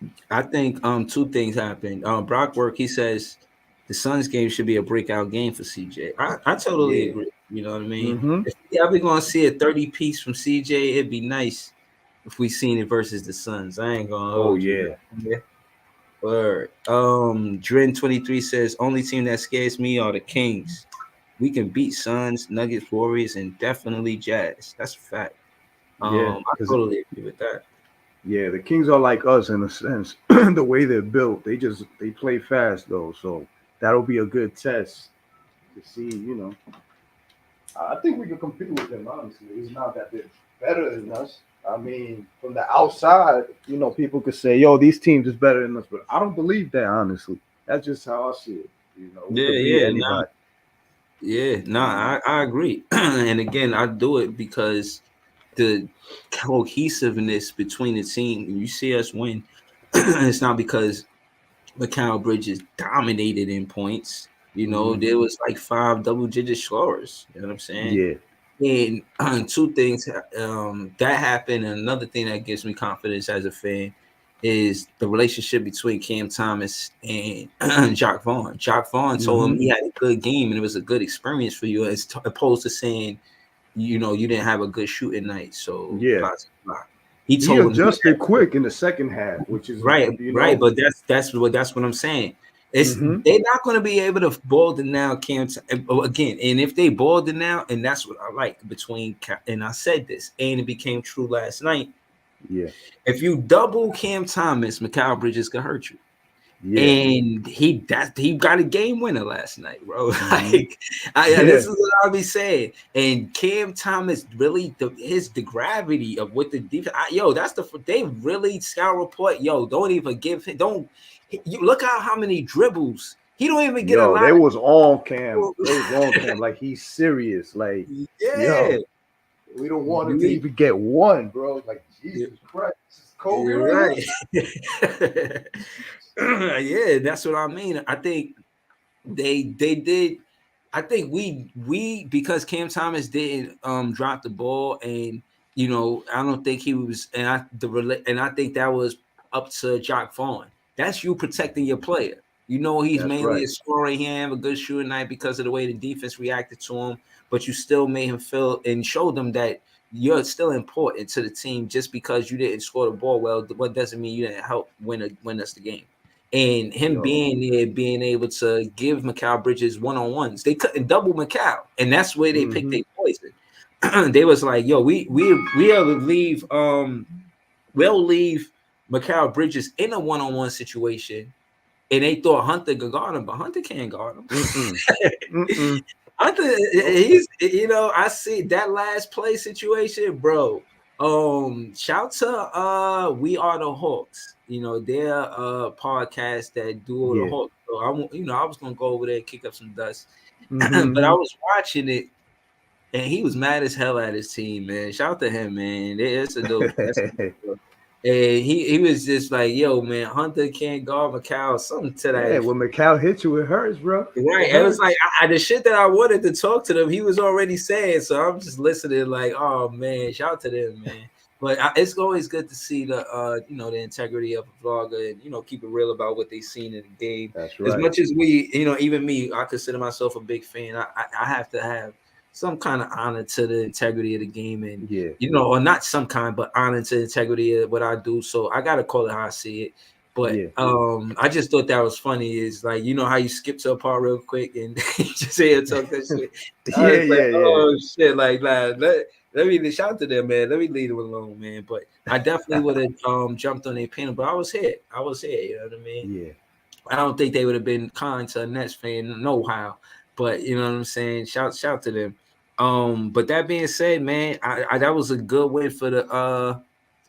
Mm. I think two things happened. Brock Work, he says the Suns game should be a breakout game for CJ. I totally
Yeah.
agree. You know what I mean?
Mm-hmm.
If we ever gonna see a 30 piece from CJ, it'd be nice if we seen it versus the Suns. I ain't gonna
Oh
hold you.
yeah.
Yeah. Word. Dren 23 says only team that scares me are the Kings. We can beat Suns, Nuggets, Warriors, and definitely Jazz. That's a fact.
Yeah.
I
Because
totally agree with that.
yeah, the Kings are like us in a sense. The way they're built, they play fast though, so that'll be a good test to see. I think we can compete with them. Honestly, it's not that they're better than us. I mean, from the outside, people could say, "Yo, these teams is better than us," but I don't believe that. Honestly, that's just how I see it. We could beat anybody.
I agree. And again, I do it because the cohesiveness between the team. When you see us win, it's not because Mikal Bridges dominated in points.
Mhm.
There was like 5 double-digit scorers. You know what I'm saying?
Yeah,
And two things that happened, and another thing that gives me confidence as a fan is the relationship between Cam Thomas and Jacques Vaughn. Jacques Vaughn told him
hmm
he had a good game and it was a good experience for you, as opposed to saying, you didn't have a good shooting night. So
yeah.
blah, blah. He
He
told him
adjusted quick in the second half, which is
right. But that's what I'm saying. It's
hmm
they're not going to be able to ball the now Cam again, and if they ball the now, and that's what I like between. And I said this, and it became true last night.
Yeah,
If you double Cam Thomas, Mikal Bridges could hurt you.
yeah.
And he got a game winner last night, bro.
hmm
Like,
Yeah.
this is what I'll be saying. And Cam Thomas really the gravity of what the defense. That's they really scout report. Don't even give him. Don't you look out how many dribbles he don't even get a
Yo,
lot
they
of.
was on Cam. They was on Cam. Like he's serious. Like,
Yeah,
yo, we don't want him to
You-
even get one, bro. Like, Jesus Christ. This is Kobe
you're
right
right. Yeah, that's what I mean. I think they did. I think we because Cam Thomas didn't drop the ball, and I don't think he was, and I think that was up to Jacques Vaughn. That's you protecting your player. He's
That's
mainly
right.
a scorer. He didn't have a good shooting night because of the way the defense reacted to him, but you still made him feel and showed them that you're still important to the team just because you didn't score the ball well. What doesn't mean you didn't help win us the game. And him being there, being able to give Mikal Bridges one-on-ones, they couldn't double Mikal, and that's where they picked their poison. They was like, "Yo, we'll leave Mikal Bridges in a one-on-one situation." And they thought Hunter could guard him, but Hunter can't guard him. Hunter, he's, I see that last play situation, bro. Shout to We Are the Hawks. Their podcast that do the Hawks. So I was gonna go over there and kick up some dust, but I was watching it, and he was mad as hell at his team, man. Shout out to him, man. It's a dope. And he was just like, yo, man, Hunter can't guard Mikal, something to that.
Yeah, when Mikal hit you, it hurts, bro.
Right. It was like the shit that I wanted to talk to them, he was already saying. So I'm just listening, like, oh man, shout out to them, man. But it's always good to see the the integrity of a vlogger and keep it real about what they seen in the game.
That's right.
As much as we, even me, I consider myself a big fan. I have to have some kind of honor to the integrity of the game, and or not some kind, but honor to the integrity of what I do. So I gotta call it how I see it. But I just thought that was funny. Is like, how you skip to a part real quick and just say and talk that shit. Oh shit! Like, let me shout out to them, man. Let me leave them alone, man. But I definitely would have jumped on their panel. But I was here. You know what I mean?
Yeah.
I don't think they would have been kind to a Nets fan, no how. But you know what I'm saying? Shout to them. But that being said, man, I that was a good win for the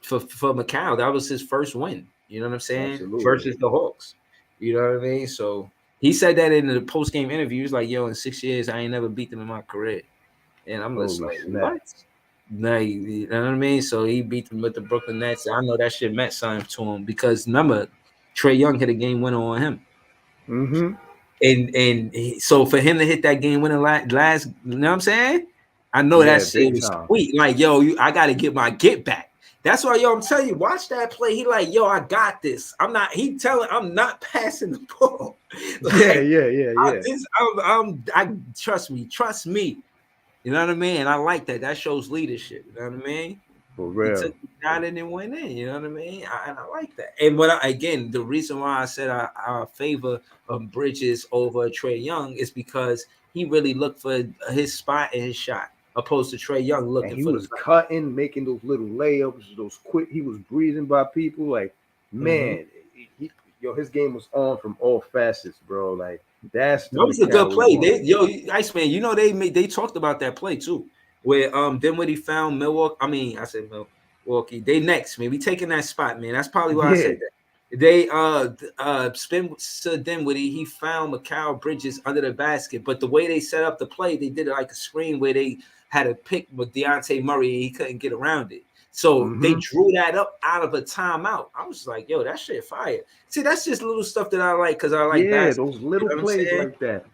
for Mikal. That was his first win. You know what I'm saying?
Absolutely. Versus
the Hawks. You know what I mean? So he said that in the post game interview. He was like, "Yo, in 6 years, I ain't never beat them in my career." And I'm just like, "What?" Like, you know what I mean? So he beat them with the Brooklyn Nets. I know that shit meant something to him because remember, Trae Young hit a game winner on him. And so for him to hit that game winner last, you know what I'm saying? I know that shit was sweet. Like, yo, I got to get my get back. That's why, yo, I'm telling you, watch that play. He like, yo, I got this. I'm not passing the ball. Like, I trust me. You know what I mean? And I like that. That shows leadership. You know what I mean?
For real.
He took the shot and then went in. You know what I mean? And I like that. And again, the reason why I said I favor Bridges over Trae Young is because he really looked for his spot and his shot, opposed to Trae Young looking for.
He was cutting, making those little layups, those quick. He was breathing by people. Like, man, his game was on from all facets, bro. Like, that
was a good play. Iceman, they talked about that play too. Where then when he found Milwaukee, they next, man. We taking that spot, man. That's probably why I said that. They Spencer Dinwiddie, he found Mikal Bridges under the basket, but the way they set up the play, they did it like a screen where they had a pick with Dejounte Murray and he couldn't get around it. So they drew that up out of a timeout. I was like, yo, that shit fire. See, that's just little stuff that I like because I like basketball.
Those little plays like that.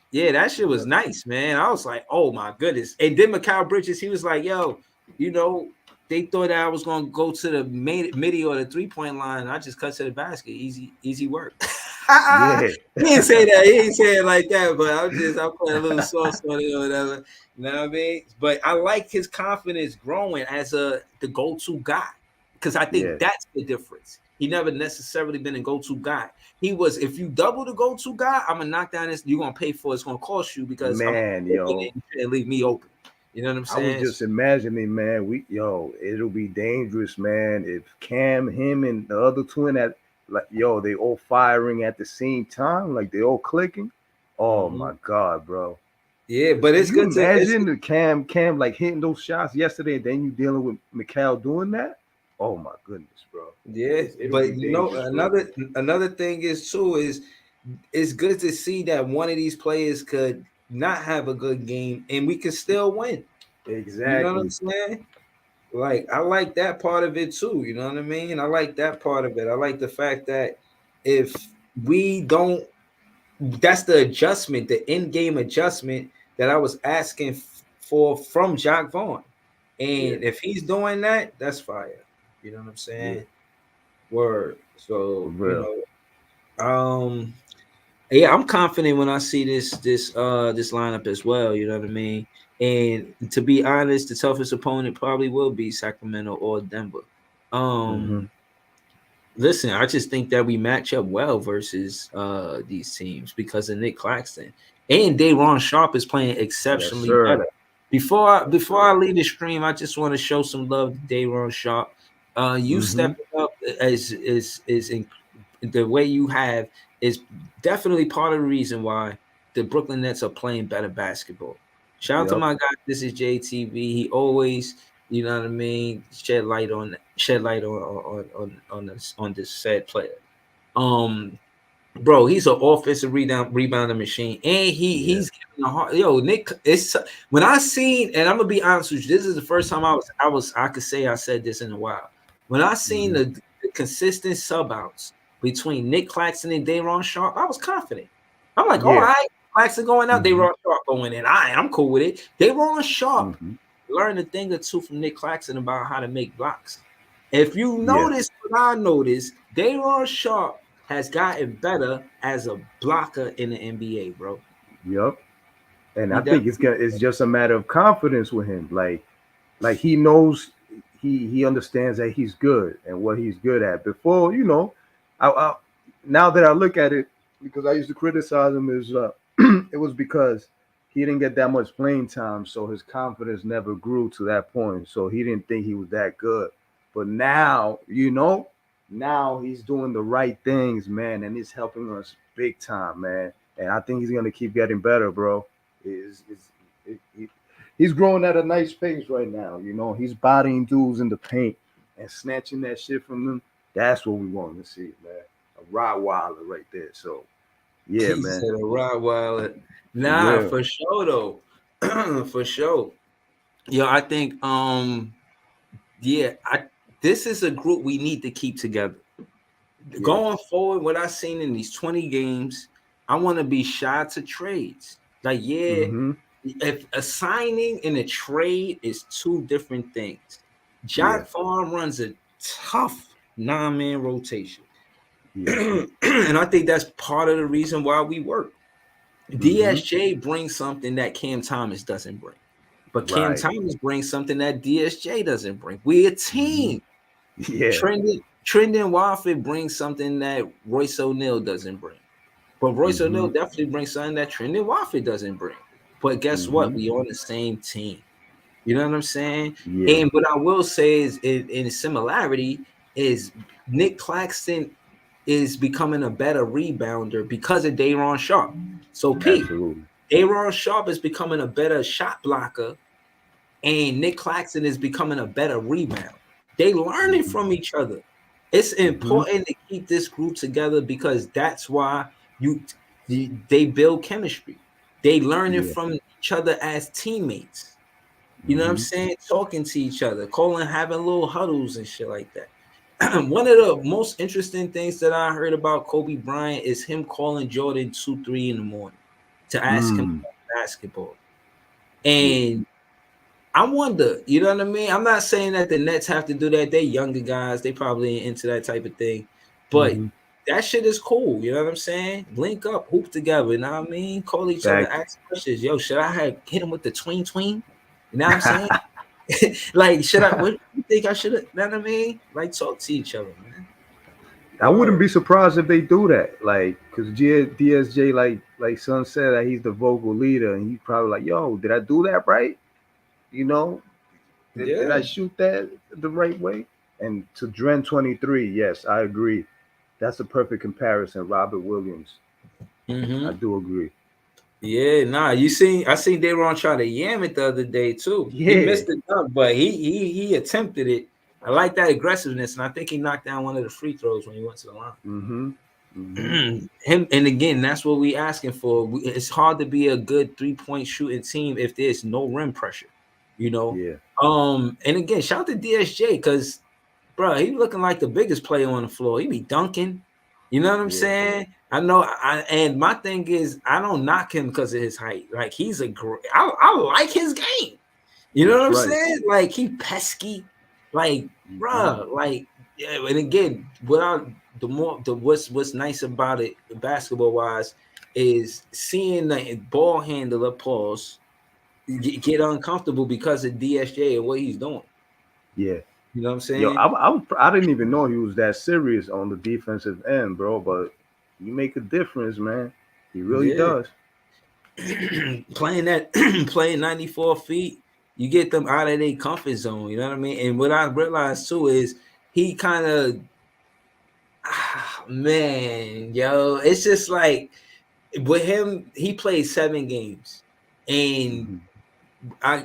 Yeah, that shit was nice, man. I was like, oh my goodness. And then Mikal Bridges, he was like, yo, they thought that I was gonna go to the midi or the 3-point line. I just cut to the basket. Easy work. He didn't say that. He didn't say it like that, but I'm putting a little sauce on it or whatever. You know what I mean? But I like his confidence growing as the go-to guy. Because I think that's the difference. He never necessarily been a go-to guy. He was, if you double the go-to guy, I'm gonna knock down this, you're gonna pay for it. It's gonna cost you because you leave me open. You know what I'm saying?
I was just imagining, man, it'll be dangerous, man, if Cam, him, and the other twin they all firing at the same time, like they all clicking. Oh my God, bro.
Yeah, but it's good to
imagine the Cam like hitting those shots yesterday, and then you dealing with Mikal doing that. Oh my goodness, bro.
Yeah, but another thing is it's good to see that one of these players could not have a good game and we can still win.
Exactly.
You know what I'm saying? Like, I like that part of it too. You know what I mean? I like that part of it. I like the fact that if we don't, that's the adjustment, the in-game adjustment that I was asking for from Jacque Vaughn. And if he's doing that, that's fire. You know what I'm saying? Yeah. Word. So, I'm confident when I see this lineup as well. You know what I mean? And to be honest, the toughest opponent probably will be Sacramento or Denver. Listen, I just think that we match up well versus these teams because of Nick Claxton. And Day'Ron Sharpe is playing exceptionally better. Before I leave the stream, I just want to show some love to Day'Ron Sharpe. You stepping up as in the way you have is definitely part of the reason why the Brooklyn Nets are playing better basketball. Shout out to my guy. This is JTV. He always, you know what I mean, shed light on this said player. Bro, he's an offensive rebounding machine, and he's giving a hard. Yo, Nick, it's when I seen, and I'm gonna be honest with you, this is the first time I could say I said this in a while. When I seen the consistent sub outs between Nick Claxton and Day'Ron Sharpe, I was confident. I'm like, all right, Claxton going out, Day'Ron Sharpe going in. I'm cool with it. Day'Ron Sharpe learned a thing or two from Nick Claxton about how to make blocks. If you notice what I noticed, Day'Ron Sharpe has gotten better as a blocker in the NBA, bro.
Yep. And I think it's just a matter of confidence with him. Like he knows he understands that he's good and what he's good at. Before, you know, I now that I look at it, because I used to criticize him, is it was because he didn't get that much playing time, so his confidence never grew to that point. So he didn't think he was that good. But now, you know, now he's doing the right things, man, and he's helping us big time, man. And I think he's gonna keep getting better, bro. He's growing at a nice pace right now. You know, he's bodying dudes in the paint and snatching that shit from them. That's what we want to see, man. A Rottweiler right there. So, yeah,
he
man.
Said a Rottweiler. Nah, for sure though. For sure. Yo, I think this is a group we need to keep together. Yeah. Going forward, what I've seen in these 20 games, I want to be shy to trades. Like, if a signing and a trade is two different things. Jot Farm runs a tough 9-man rotation. And I think that's part of the reason why we work. DSJ brings something that Cam Thomas doesn't bring. But Cam Thomas brings something that DSJ doesn't bring. We're a team. Trendon Watford brings something that Royce O'Neal doesn't bring. But Royce O'Neal definitely brings something that Trendon Watford doesn't bring. But guess what? We on the same team. You know what I'm saying? And what I will say is in similarity is Nick Claxton is becoming a better rebounder because of Day'Ron Sharpe. So Pete, Day'Ron Sharpe is becoming a better shot blocker, and Nick Claxton is becoming a better rebounder. They learning from each other. It's important to keep this group together because that's why they build chemistry. They learning from each other as teammates. You know what I'm saying? Talking to each other, having little huddles and shit like that. One of the most interesting things that I heard about Kobe Bryant is him calling Jordan 2-3 in the morning to ask him about basketball. And I wonder, you know what I mean? I'm not saying that the Nets have to do that. They're younger guys. They probably ain't into that type of thing. But that shit is cool. You know what I'm saying? Link up, hoop together. You know what I mean? Call each other, ask questions. Yo, should I have hit him with the tween? You know what I'm saying? Like, what do you think I should have? You know what I mean? Like, talk to each other, man.
I wouldn't be surprised if they do that. Like, because DSJ, like Son said, that he's the vocal leader, and he's probably like, yo, did I do that right? You know, did I shoot that the right way? And to Dren 23, yes, I agree. That's a perfect comparison, Robert Williams. I do agree.
Yeah, I seen Day'Ron try to yam it the other day too. He missed it up, but he attempted it. I like that aggressiveness, and I think he knocked down one of the free throws when he went to the line. Him, and again, that's what we asking for. It's hard to be a good 3-point shooting team if there's no rim pressure, you know. And again, shout out to DSJ because, bro, he looking like the biggest player on the floor. He be dunking. You know what I'm saying? I know. And my thing is, I don't knock him because of his height. Like, he's I like his game. You know what I'm saying? Like, he pesky. Like, bro, like, and again, what's nice about it, basketball wise, is seeing the ball handler pause get uncomfortable because of DSJ and what he's doing.
Yeah.
You know what I'm saying?
Yo, I didn't even know he was that serious on the defensive end, bro. But you make a difference, man. He really does.
Playing 94 feet, you get them out of their comfort zone. You know what I mean? And what I realized too is he kind of, man, yo, it's just like with him, he played 7 games, and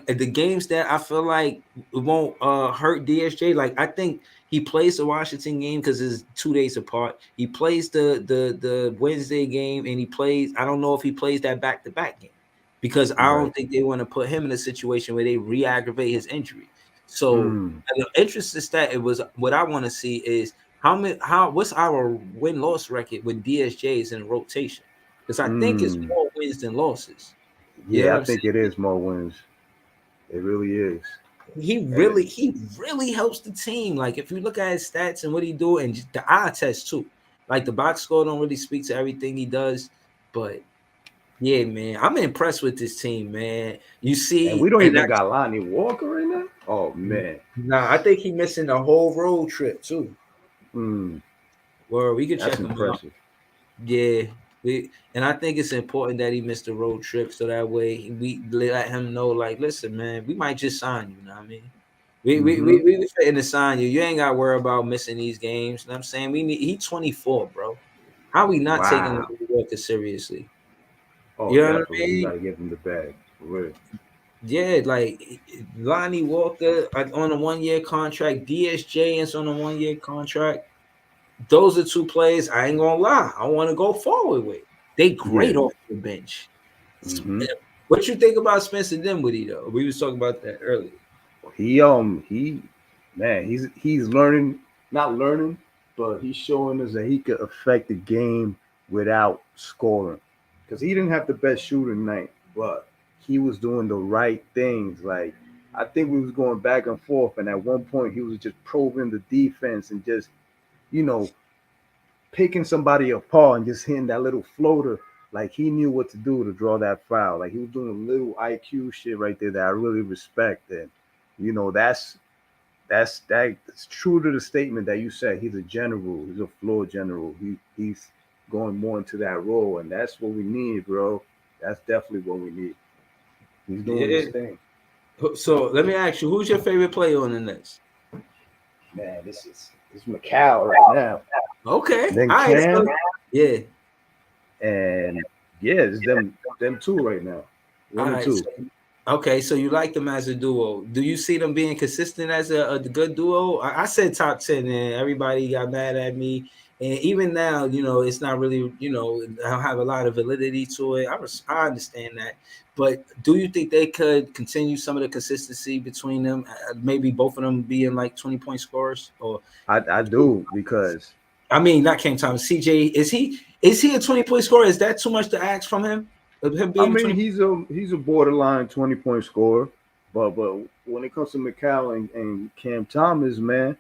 the games that I feel like it won't hurt DSJ. Like I think he plays the Washington game because it's 2 days apart. He plays the Wednesday game, and he plays. I don't know if he plays that back-to-back game because I don't think they want to put him in a situation where they re-aggravate his injury. So the interesting stat it was what I want to see is what's our win-loss record when DSJ is in rotation, because I think it's more wins than losses.
Yeah, I think it is more wins. It really is.
He really helps the team. Like if you look at his stats and what he do, and just the eye test too. Like the box score don't really speak to everything he does, but yeah, man, I'm impressed with this team, man. You see,
and we don't even got Lonnie Walker right now. Oh man,
nah, I think he missing the whole road trip too. Well, we can check him out. Yeah. And I think it's important that he missed the road trip so that way we let him know, like, listen, man, we might just sign you. You know what I mean? We fitting to sign you. You ain't got to worry about missing these games. You know what I'm saying? He's 24, bro. How we not taking Lonnie Walker seriously?
Oh,
you know what I mean?
You gotta give him the bag. For real.
Yeah, like Lonnie Walker on a 1-year contract. DSJ is on a 1-year contract. Those are 2 players I ain't gonna lie. I want to go forward with. They great off the bench. What you think about Spencer Dinwiddie though? We was talking about that earlier.
He's learning, not learning, but he's showing us that he could affect the game without scoring. Because he didn't have the best shooting night, but he was doing the right things. Like I think we was going back and forth, and at one point he was just probing the defense and just, picking somebody apart and just hitting that little floater. Like he knew what to do to draw that foul. Like he was doing a little IQ shit right there that I really respect. And that's true to the statement that you said. He's a general. He's a floor general. He's going more into that role, and that's what we need, bro. That's definitely what we need. He's doing his thing.
So let me ask you, who's your favorite player on the Nets?
Man, it's Mikal right now.
Okay.
Then
Cam. Yeah.
And yeah, it's them 2 right now. 1 and 2.
Okay, so you like them as a duo. Do you see them being consistent as a good duo? I said top 10, and everybody got mad at me. And even now, it's not really, I don't have a lot of validity to it. I understand that. But do you think they could continue some of the consistency between them? Maybe both of them being like 20-point scorers? Or
I do, because
I mean, not Cam Thomas. CJ, is he a 20-point scorer? Is that too much to ask from him?
I mean, he's a borderline 20-point scorer, but when it comes to Mikal and Cam Thomas, man,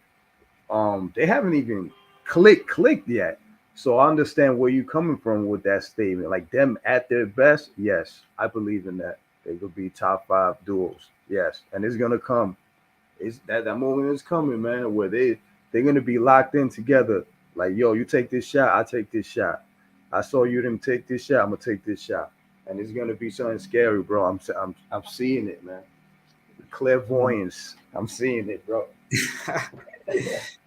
they haven't even clicked yet. So I understand where you're coming from with that statement. Like them at their best, yes, I believe in that. They could be top 5 duos, yes, and it's gonna come. It's that moment is coming, man, where they're gonna be locked in together. Like, yo, you take this shot, I take this shot. I saw you didn't take this shot, I'm gonna take this shot, and it's gonna be something scary, bro. I'm seeing it, man. Clairvoyance, I'm seeing it, bro.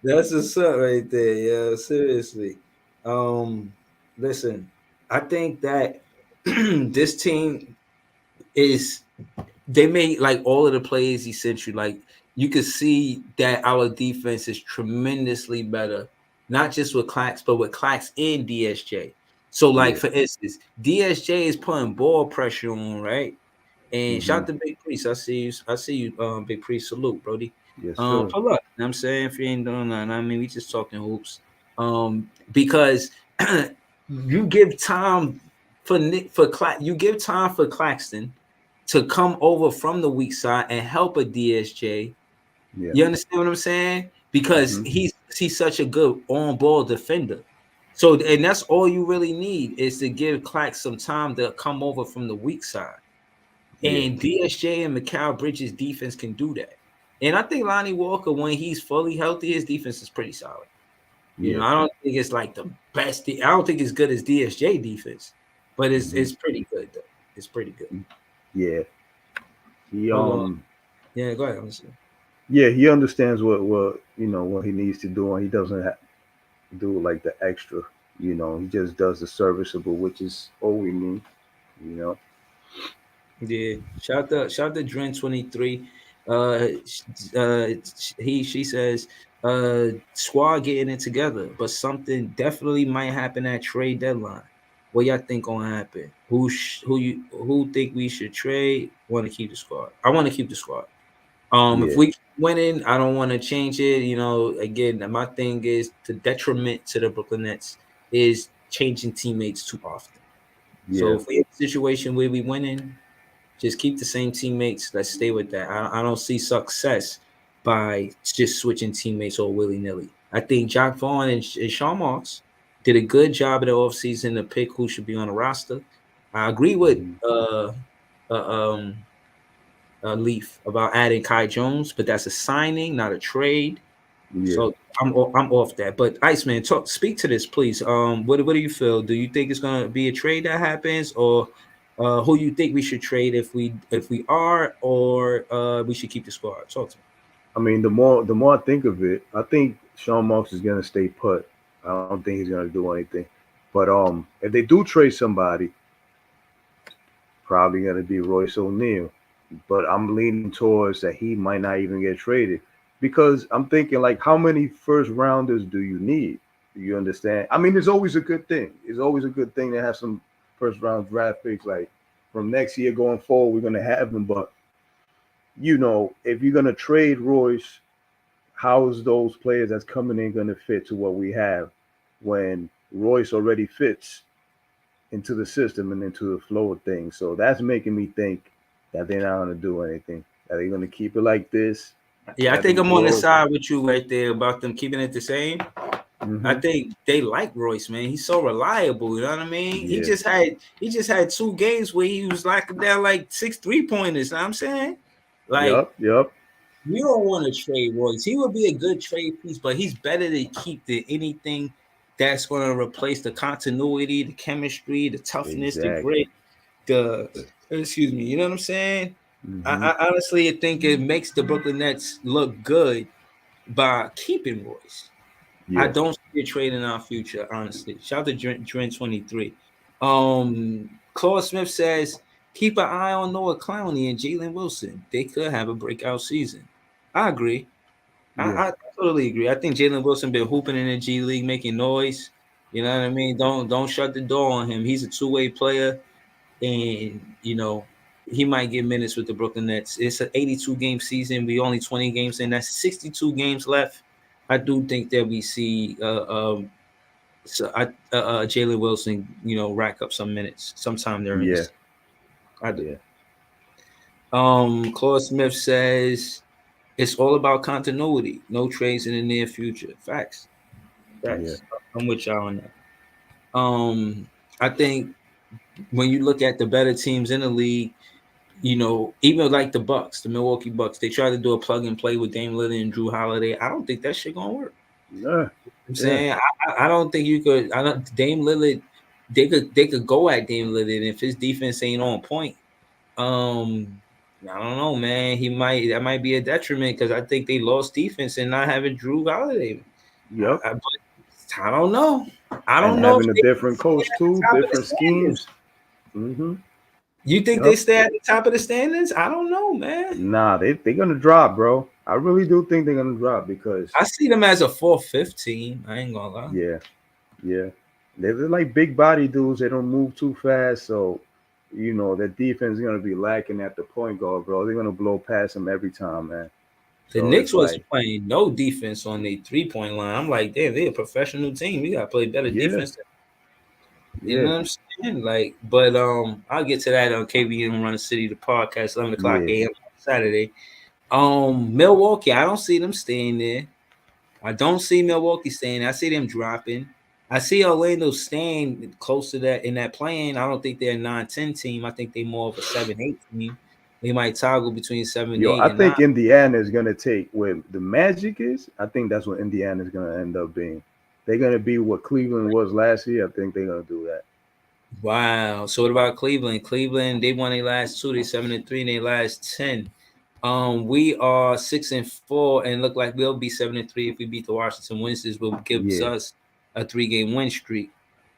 That's what's up right there. Yeah, seriously. Listen, I think that this team they made like all of the plays essential. Like you could see that our defense is tremendously better, not just with Clax, but with Clax and DSJ. So, like for instance, DSJ is putting ball pressure on, right? And shout out to Big Priest. I see you, Big Priest. Salute, Brody.
Yes, sir.
Pull up. You know what I'm saying, if you ain't doing nothing, I mean, we just talking hoops. Because you give time for Claxton to come over from the weak side and help a DSJ. Yeah. You understand what I'm saying? Because he's such a good on-ball defender. So, and that's all you really need is to give Clax some time to come over from the weak side. And DSJ and Mikal Bridges defense can do that. And I think Lonnie Walker, when he's fully healthy, his defense is pretty solid. You know, I don't think it's like the best. I don't think it's good as DSJ defense, but it's pretty good though. It's pretty good.
Yeah. He
yeah, go ahead. Honestly.
Yeah, he understands what what he needs to do, and he doesn't do like the extra. You know, he just does the serviceable, which is all we need. You know.
Yeah. Shout out to Dren 23. She says squad getting it together, but something definitely might happen at trade deadline. What y'all think gonna happen? Who think we should trade? Want to keep the squad? I want to keep the squad. If we keep winning, I don't want to change it. You know, again, my thing is the detriment to the Brooklyn Nets is changing teammates too often.
Yeah.
So if we have a situation where we winning, just keep the same teammates. Let's stay with that. I don't see success by just switching teammates all willy-nilly. I think Jacque Vaughn and Sean Marks did a good job in the offseason to pick who should be on the roster. I agree with Leaf about adding Kai Jones, but that's a signing, not a trade. Yeah. So I'm off that. But Iceman, speak to this, please. What do you feel? Do you think it's gonna be a trade that happens, or who you think we should trade if we are, or we should keep the squad? Talk to me.
I mean, the more I think of it, I think Sean Marks is gonna stay put. I don't think he's gonna do anything. But if they do trade somebody, probably gonna be Royce O'Neal. But I'm leaning towards that he might not even get traded, because I'm thinking, like, how many first rounders do you need? Do you understand? I mean, it's always a good thing. It's always a good thing to have some first round draft picks. Like, from next year going forward, we're gonna have them. But you know, if you're gonna trade Royce, how is those players that's coming in gonna fit to what we have when Royce already fits into the system and into the flow of things? So that's making me think that they're not going to do anything. Are they going to keep it like this?
Yeah, I think I'm on the side with you right there about them keeping it the same. I think they like Royce, man. He's so reliable. You know what I mean? Yeah. He just had 2 games where he was knocking down like 6 3-pointers. You know what I'm saying? Like,
yep.
You don't want to trade Royce. He would be a good trade piece, but he's better to keep anything that's going to replace the continuity, the chemistry, the toughness, the grit, excuse me, you know what I'm saying? I honestly think it makes the Brooklyn Nets look good by keeping Royce. Yeah. I don't see a trade in our future, honestly. Shout out to Dren 23. Claude Smith says, keep an eye on Noah Clowney and Jalen Wilson. They could have a breakout season. I agree. Yeah. I totally agree. I think Jalen Wilson been hooping in the G League, making noise. You know what I mean? Don't shut the door on him. He's a 2-way player. And, you know, he might get minutes with the Brooklyn Nets. It's an 82-game season. We only 20 games in. That's 62 games left. I do think that we see Jalen Wilson, you know, rack up some minutes sometime during this. I do. Claude Smith says it's all about continuity. No trades in the near future. Facts. Yeah. I'm with y'all on that. I think when you look at the better teams in the league, you know, even like the Bucks, the Milwaukee Bucks, they try to do a plug and play with Dame Lillard and Drew Holiday. I don't think that shit gonna work.
Yeah.
I'm saying I don't think you could. Dame Lillard, they could go at Dame Lillard, and if his defense ain't on point, I don't know, man. That might be a detriment, because I think they lost defense and not having Drew Holiday.
Yep.
I don't know. I don't know.
Having a different coach too, different schemes.
You think they stay at the top of the standings? I don't know, man.
Nah, they're gonna drop, bro. I really do think they're gonna drop, because
I see them as a 4th, 5th team. I ain't gonna lie.
Yeah. They're like big body dudes. They don't move too fast, so you know their defense is gonna be lacking at the point guard, bro. They're gonna blow past them every time, man.
The Knicks was playing no defense on their 3-point line. I'm like, damn, they're a professional team. We gotta play better defense. You know what I'm saying? Like, but I'll get to that on KBN Run the City, the podcast, 11 o'clock a.m. Saturday. Milwaukee, I don't see them staying there. I don't see Milwaukee staying there. I see them dropping. I see Orlando staying close to that in that play-in. I don't think they're a 9-10 team. I think they're more of a 7-8 team. We might toggle between 7,
Yo,
8,
I
and 9.
think Indiana is gonna take where the Magic is. I think that's what Indiana is gonna end up being. They're gonna be what Cleveland was last year. I think they're gonna do that.
Wow. So what about Cleveland? Cleveland, they won their last 2. They 7-3 in their last 10. We are 6-4 and look like we'll be 7-3 if we beat the Washington Wizards, will gives
Yeah.
us a 3-game win streak.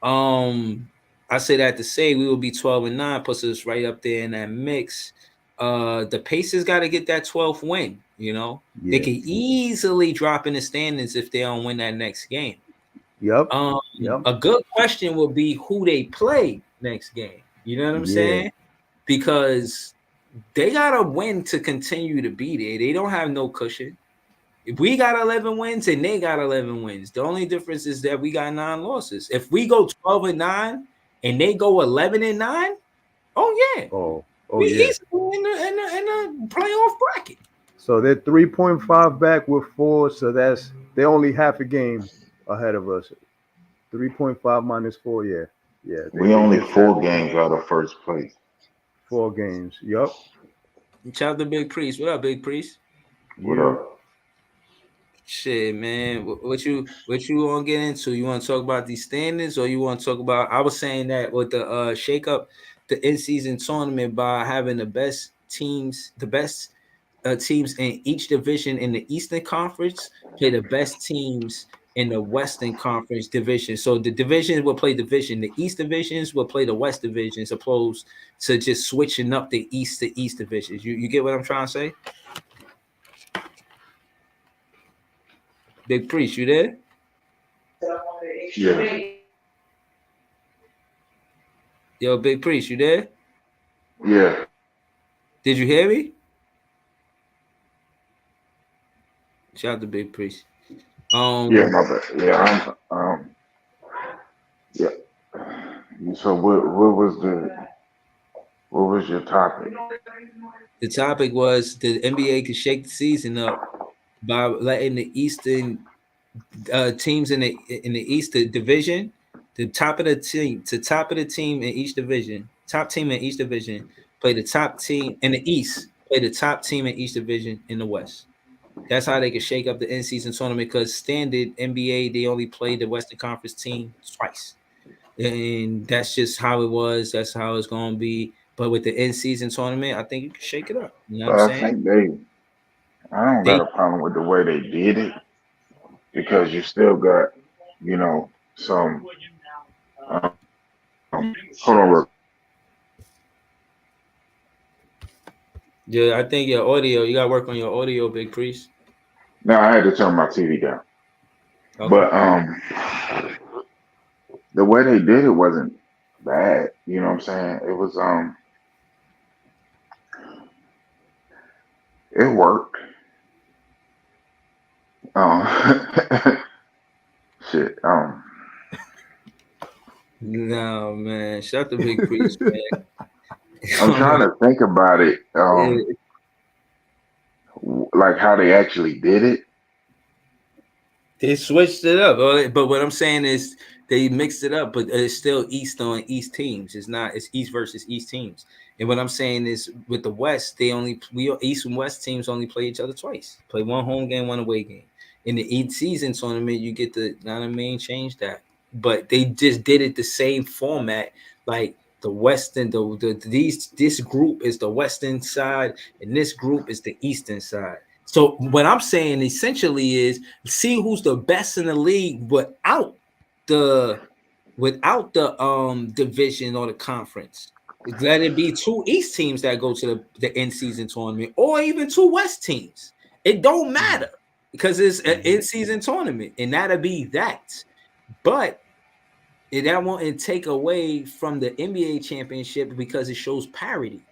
I say that to say we will be 12-9, puts us right up there in that mix. The Pacers got to get that 12th win. You know, they
Yeah.
can easily drop in the standings if they don't win that next game.
Yep.
A good question will be who they play next game. You know what I'm saying? Because they gotta win to continue to be there. They don't have no cushion. If we got 11 wins and they got 11 wins, the only difference is that we got 9 losses. If we go 12-9 and they go 11-9, oh yeah, we easily in the playoff bracket.
So they're 3.5 back with 4, so they're only half a game ahead of us. 3.5 minus 4, yeah.
We only 4 games out of first place.
4 games. Yup.
Shout out to Big Priest. What up, Big Priest?
What up?
Shit, man. What you want to get into? You want to talk about these standings, or you want to talk about? I was saying that with the shake up the in-season tournament by having the best teams in each division in the Eastern Conference play the best teams in the Western Conference division. So the divisions will play division. The East divisions will play the West divisions, opposed to just switching up the East to East divisions. You get what I'm trying to say? Big Priest, you there?
Yeah.
Yo, Big Priest, you there?
Yeah.
Did you hear me? Shout out to Big Priest.
Yeah, my bad. Yeah, yeah. So what was your topic?
The topic was the NBA could shake the season up by letting the Eastern teams in the East division, the top of the team in each division, top team in each division play the top team in the East, play the top team in each division in the West. That's how they can shake up the in-season tournament, because standard NBA, they only play the Western Conference team twice. And that's just how it was. That's how it's going to be. But with the in-season tournament, I think you can shake it up. You know what I'm saying?
I don't got a problem with the way they did it, because you still got, some. Hold on, real.
Yeah, I think your audio, you got to work on your audio, Big Priest.
No, I had to turn my TV down. Okay. But the way they did it wasn't bad. You know what I'm saying? It was it worked. Shit.
No, man. Shout out to Big Priest, man.
I'm trying to think about it. Like how they actually did it.
They switched it up, but what I'm saying is they mixed it up, but it's still East on East teams. It's East versus East teams. And what I'm saying is with the West, East and West teams only play each other twice. Play one home game, one away game. In the in-season tournament, you get change that. But they just did it the same format, like the Western, this group is the Western side, and this group is the Eastern side. So what I'm saying essentially is see who's the best in the league without the division or the conference. Let it be 2 East teams that go to the in-season tournament, or even 2 West teams. It don't matter, because it's an in-season tournament, and that'll be that. But that won't take away from the NBA championship, because it shows parity.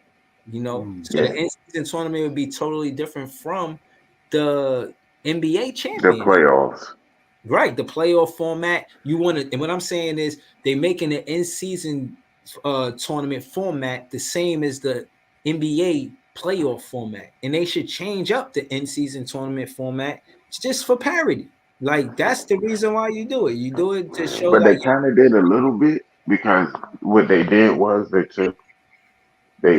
So the in-season tournament would be totally different from the NBA championship.
The playoffs.
Right, the playoff format. And what I'm saying is they're making the in-season tournament format the same as the NBA playoff format, and they should change up the in-season tournament format just for parity. Like, that's the reason why you do it. You do it to show.
But they kind of did a little bit, because what they did was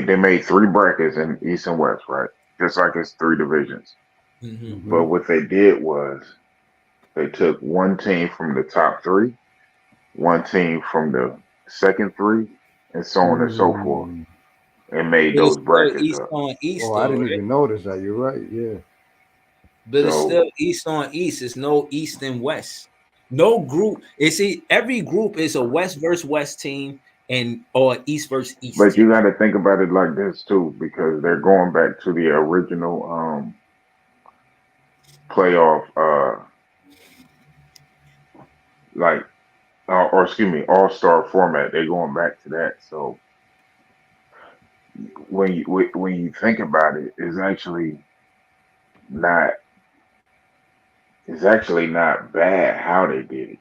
they made 3 brackets in East and West, right? Just like it's 3 divisions.
Mm-hmm.
But what they did was they took one team from the top 3, one team from the second 3, and so on and so forth,
Mm.
and made
But it's
those
still
brackets
East
up.
on East,
Oh, I
though,
didn't
right?
even notice that. You're right. Yeah.
But it's
So,
still East on East. It's no East and West. No group. Every group is a West versus West team and or East versus East
but
team.
you got to think about it like this too, because they're going back to the original playoff, like, or excuse me, all-star format. They're going back to that. So when you think about it, not it's actually not bad how they did it.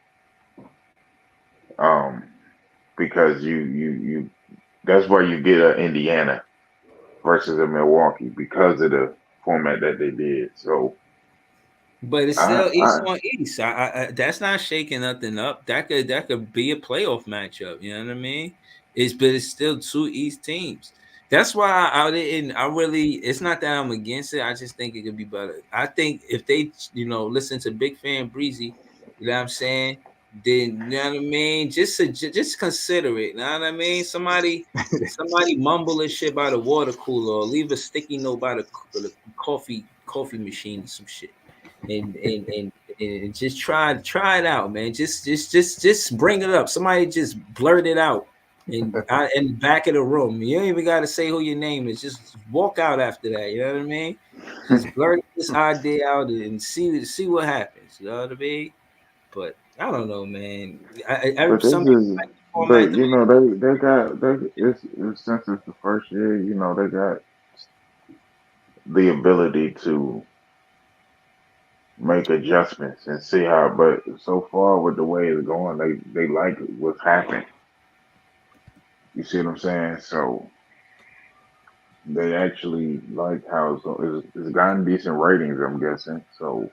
Um, because you that's why you get a Indiana versus a Milwaukee because of the format that they did. So
But it's
I
still East
I
on East. That's not shaking nothing up. That could be a playoff matchup. You know what I mean? But it's still 2 East teams. That's why I didn't. I really. It's not that I'm against it. I just think it could be better. I think if they, listen to Big Fan Breezy, you know what I'm saying? Then you know what I mean. Just consider it. You know what I mean? Somebody mumble this shit by the water cooler or leave a sticky note by the coffee machine or some shit and just try it out, man. Just bring it up. Somebody just blurt it out in the back of the room. You don't even got to say who your name is. Just walk out after that. You know what I mean? Just blurt this idea out and see what happens. You know what I mean? But I don't know, man.
but this
Some people
is
like the
but
format the
you
way.
know they got they it's since it's the first year, you know, they got the ability to make adjustments and see how. But so far with the way it's going, they like what's happened. You see what I'm saying? So they actually like how it's gotten decent ratings. I'm guessing. So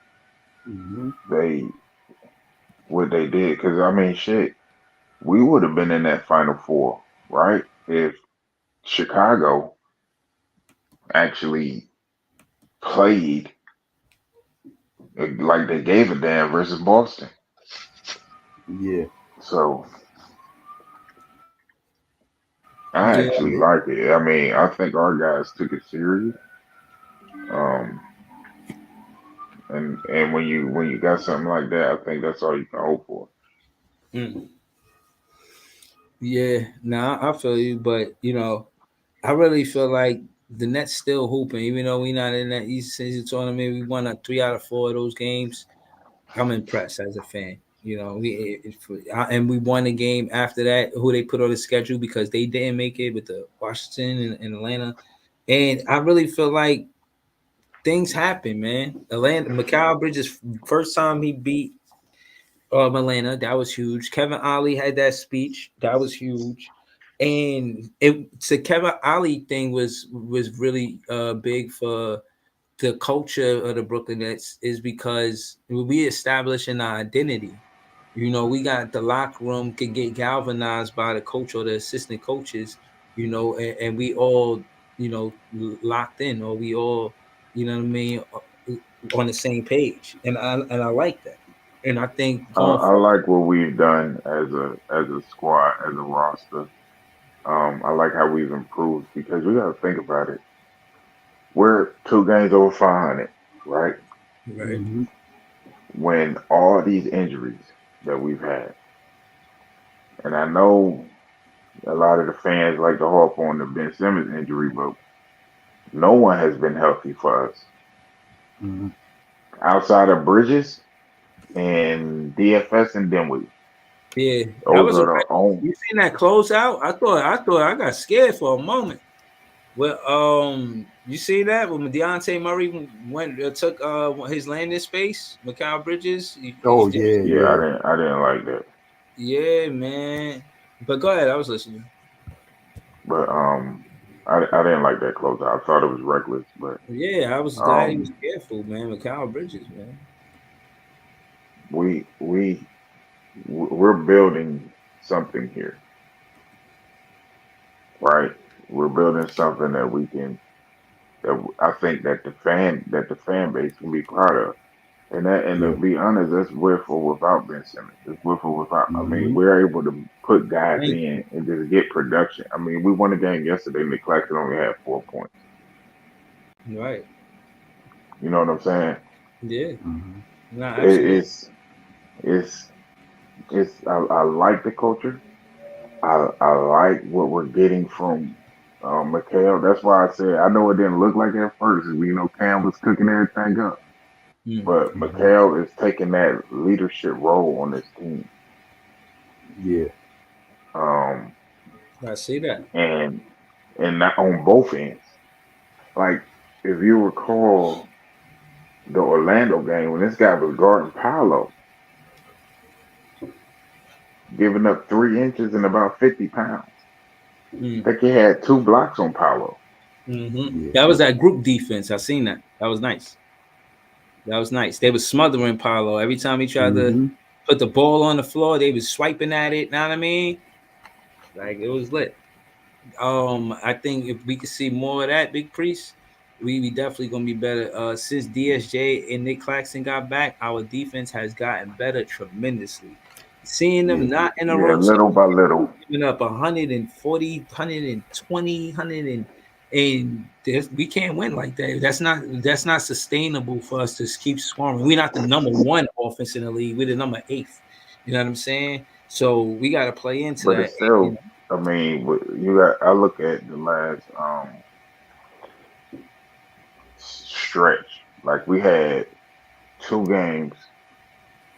Hmm.
they what they did, because I mean, shit, we would have been in that Final Four, right? If Chicago actually played like they gave a damn versus Boston.
Yeah.
So I
Yeah,
actually like it. I mean, I think our guys took it serious. Um, and when you got something like that, I think that's all you can hope for.
mm, yeah. Nah, I feel you, but I really feel like the Nets still hooping, even though we not in that East season tournament. We won 3 out of 4 of those games. I'm impressed as a fan. And we won a game after that. Who they put on the schedule because they didn't make it with the Washington and Atlanta. And I really feel like things happen, man. Mikal Bridges first time he beat Atlanta, that was huge. Kevin Ollie had that speech, that was huge. And the Kevin Ollie thing was really big for the culture of the Brooklyn Nets is because we establish an identity. We got the locker room could get galvanized by the coach or the assistant coaches, and we all, locked in, or we all, you know what I mean, on the same page. And I like that. And I think going
I
forward,
like what we've done as a squad, as a roster. I like how we've improved because we got to think about it. We're 2 games over 500, right?
right?
Hmm.
When all these injuries that we've had, and I know a lot of the fans like to harp on the Ben Simmons injury, but no one has been healthy for us
Hmm.
outside of Bridges and DFS and Dinwiddie.
Yeah, that
Those
was a
are the only.
you seen that closeout? I thought I got scared for a moment. Well, you see that when Deontay Murray went took his landing space, Mikal Bridges.
Oh yeah,
Yeah,
yeah.
I didn't like that,
Yeah, man. But go ahead, I was listening.
but I didn't like that closeout. I thought it was reckless, but
Yeah, I was glad he was
um,
careful, man. Mikal Bridges, man.
we we we're building something here, right? We're building something that we can. That I think that the fan base can be proud of. And to
Yeah.
be honest, that's with or without Ben Simmons. It's with or without. I mean,
Mm-hmm.
we're able to put guys
Thank
in and just get production. I mean, we won a game yesterday and the Claxton only had 4 points.
you. Right.
You know what I'm saying?
Yeah.
Mm-hmm.
No,
It,
absolutely.
it's I like the culture. I like what we're getting from Mikhail. That's why I said I know it didn't look like it at first. You know, Cam was cooking everything up,
Mm.
but
Mm-hmm.
Mikhail is taking that leadership role on this team.
Yeah.
Um,
I see that.
and not on both ends. Like if you recall the Orlando game when this guy was guarding Paolo, giving up 3 inches and about 50 pounds. I
Mm.
think he had 2 blocks on Paolo.
Mm-hmm.
Yeah.
That was that group defense. I seen that. That was nice. That was nice. They was smothering Paolo every time he tried to
Mm-hmm.
put the ball on the floor. They was swiping at it. Know what I mean? Like it was lit. I think if we could see more of that, Big Priest, we definitely gonna be better. Since DSJ and Nick Claxton got back, our defense has gotten better tremendously. Seeing
Yeah.
them not in a
Yeah,
rotation,
little by little.
giving up 140, 120, 100 and we can't win like that. That's not sustainable for us to keep scoring. We're not the number one offense in the league. We're the number 8th. You know what I'm saying? So we got to play into
But
that.
it's still, I mean, you got. I look at the last stretch. Like we had 2 games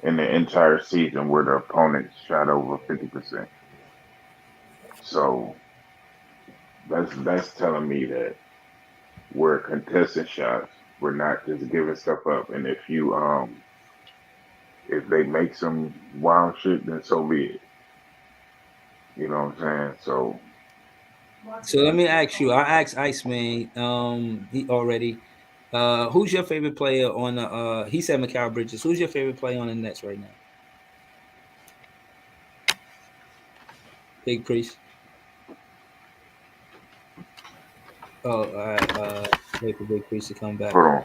in the entire season where the opponent shot over 50%. So that's telling me that we're contesting shots. We're not just giving stuff up. And if they make some wild shit, then so be it. You know what I'm saying? So
So let me ask you. I asked Iceman. He already. Who's your favorite player on the? He said Mikal Bridges. Who's your favorite player on the Nets right now? Big Priest. Oh, all right. Wait for Big Priest to come back.
hold on.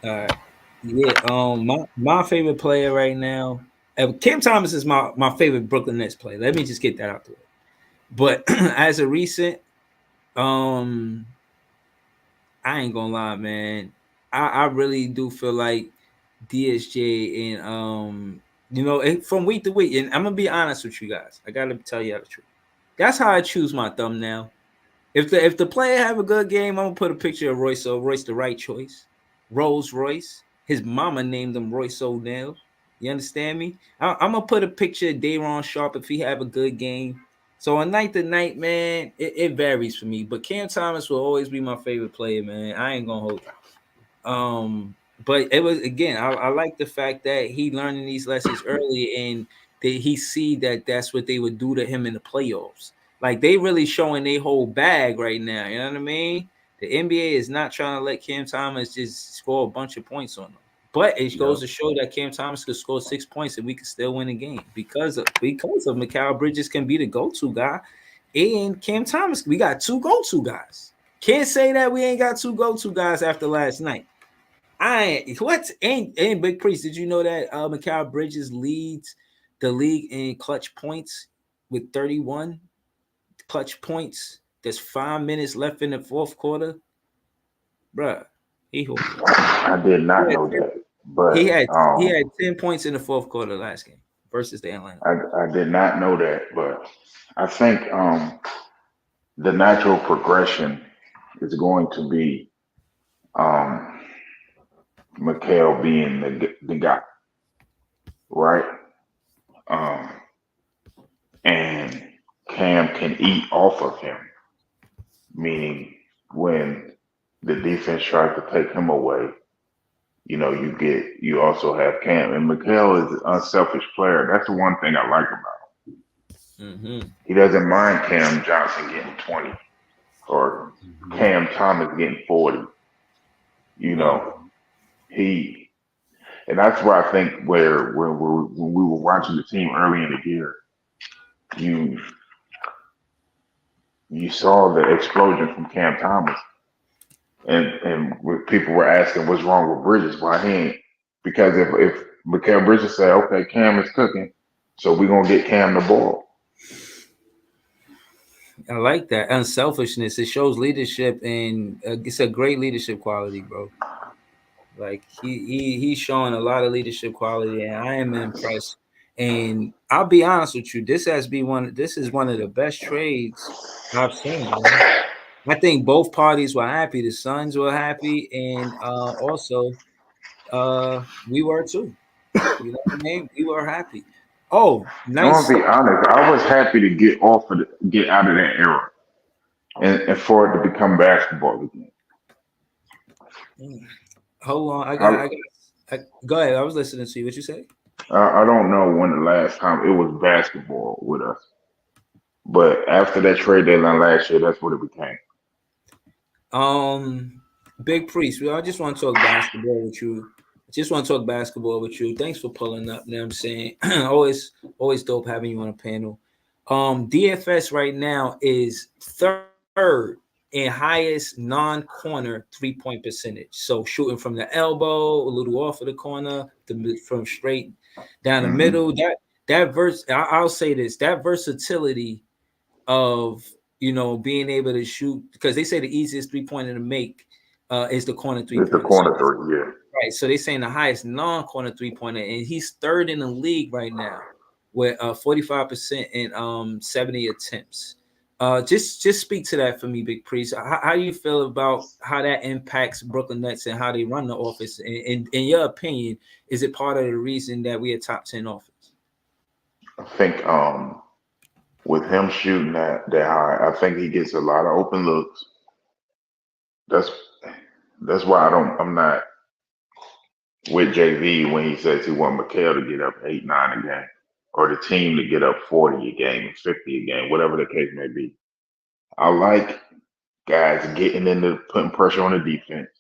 All right. Yeah. My favorite player right now. Cam Thomas is my favorite Brooklyn Nets player. Let me just get that out the way. But as a recent, um, I ain't gonna lie, man. I really do feel like DSJ and from week to week, and I'm gonna be honest with you guys. I gotta tell you the truth. That's how I choose my thumbnail. If the player have a good game, I'm gonna put a picture of Royce. So Royce the right choice. Rolls Royce. His mama named him Royce O'Neal. You understand me? I'm gonna put a picture of Dayron Sharp if he have a good game. So on night to night, man, it varies for me. But Cam Thomas will always be my favorite player, man. I ain't gonna hold you. But it was again, I like the fact that he learning these lessons early and that he see that that's what they would do to him in the playoffs. Like they really showing they whole bag right now. You know what I mean? The NBA is not trying to let Cam Thomas just score a bunch of points on them. But it goes
Yep.
to show that Cam Thomas could score 6 points and we could still win a game because of Mikal Bridges can be the go-to guy. And Cam Thomas, we got 2 go-to guys. Can't say that we ain't got 2 go-to guys after last night. Ain't Big Priest? Did you know that Mikal Bridges leads the league in clutch points with 31 clutch points? There's 5 minutes left in the fourth quarter, bruh. He
I did not know that,
he
but
had he had 10 points in the fourth quarter last game versus the Atlanta.
I did not know that, but I think the natural progression is going to be um, Mikhail being the guy, right? Um, and Cam can eat off of him, meaning when the defense tries to take him away, you also have Cam. And Mikhail is an unselfish player. That's the one thing I like about him.
Mm-hmm.
He doesn't mind Cam Johnson getting 20 or Cam Thomas getting 40. You know, and that's where I think when we were watching the team early in the year, you you saw the explosion from Cam Thomas, and people were asking what's wrong with Bridges, why he ain't, because if Mikal Bridges said, okay, Cam is cooking, so we're gonna get Cam the ball.
I like that unselfishness. It shows leadership, and it's a great leadership quality, bro. Like he's showing a lot of leadership quality, and I am impressed. And I'll be honest with you, this is one of the best trades I've seen, man. I think both parties were happy. The Suns were happy, and also we were too. You know what I mean? We were happy. Oh,
I'm
nice.
gonna be honest, I was happy to get out of that era, and for it to become basketball again.
Hold on,
I,
go ahead. I was listening to you. What you say?
I don't know when the last time it was basketball with us, but after that trade deadline last year, that's what it became.
Big Priest. I just want to talk basketball with you. Thanks for pulling up. You know what I'm saying? always dope having you on a panel. DFS right now is third in highest non-corner 3-point percentage. So shooting from the elbow, a little off of the corner, from straight down the middle. I'll say this, that versatility of, you know, being able to shoot, because they say the easiest 3-pointer to make is the corner 3-pointer.
It's the corner 3, yeah.
Right. So they're saying the highest non-corner 3-pointer, and he's third in the league right now with 45% and 70 attempts. Just speak to that for me, Big Priest. How do you feel about how that impacts Brooklyn Nets and how they run the offense? In your opinion, is it part of the reason that we are top 10 offense?
I think with him shooting that high, I think he gets a lot of open looks. That's why I'm not with JV when he says he want Mikal to get up 8-9 a game, or the team to get up 40 a game, 50 a game, whatever the case may be. I like guys getting into putting pressure on the defense,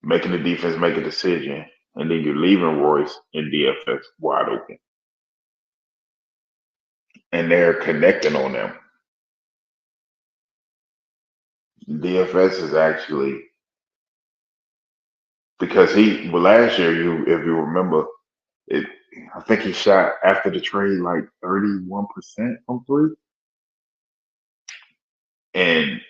making the defense make a decision, and then you're leaving Royce in DFS wide open. And they're connecting on them. DFS is actually, because last year, if you remember, I think he shot after the trade like 31% on 3, and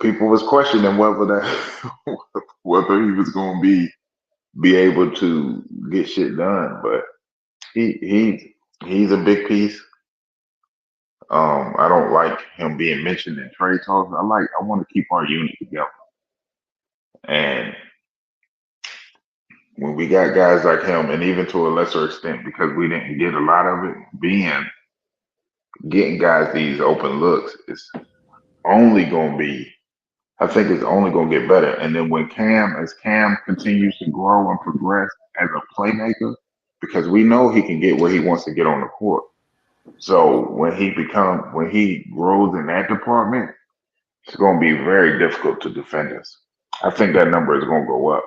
people was questioning whether he was going to be able to get shit done, but he's a big piece. I don't like him being mentioned in trade talks. I want to keep our unit together, and when we got guys like him, and even to a lesser extent, because we didn't get a lot of it, getting guys these open looks is only going to be, I think it's only going to get better. And then as Cam continues to grow and progress as a playmaker, because we know he can get where he wants to get on the court. So when he grows in that department, it's going to be very difficult to defend us. I think that number is going to go up.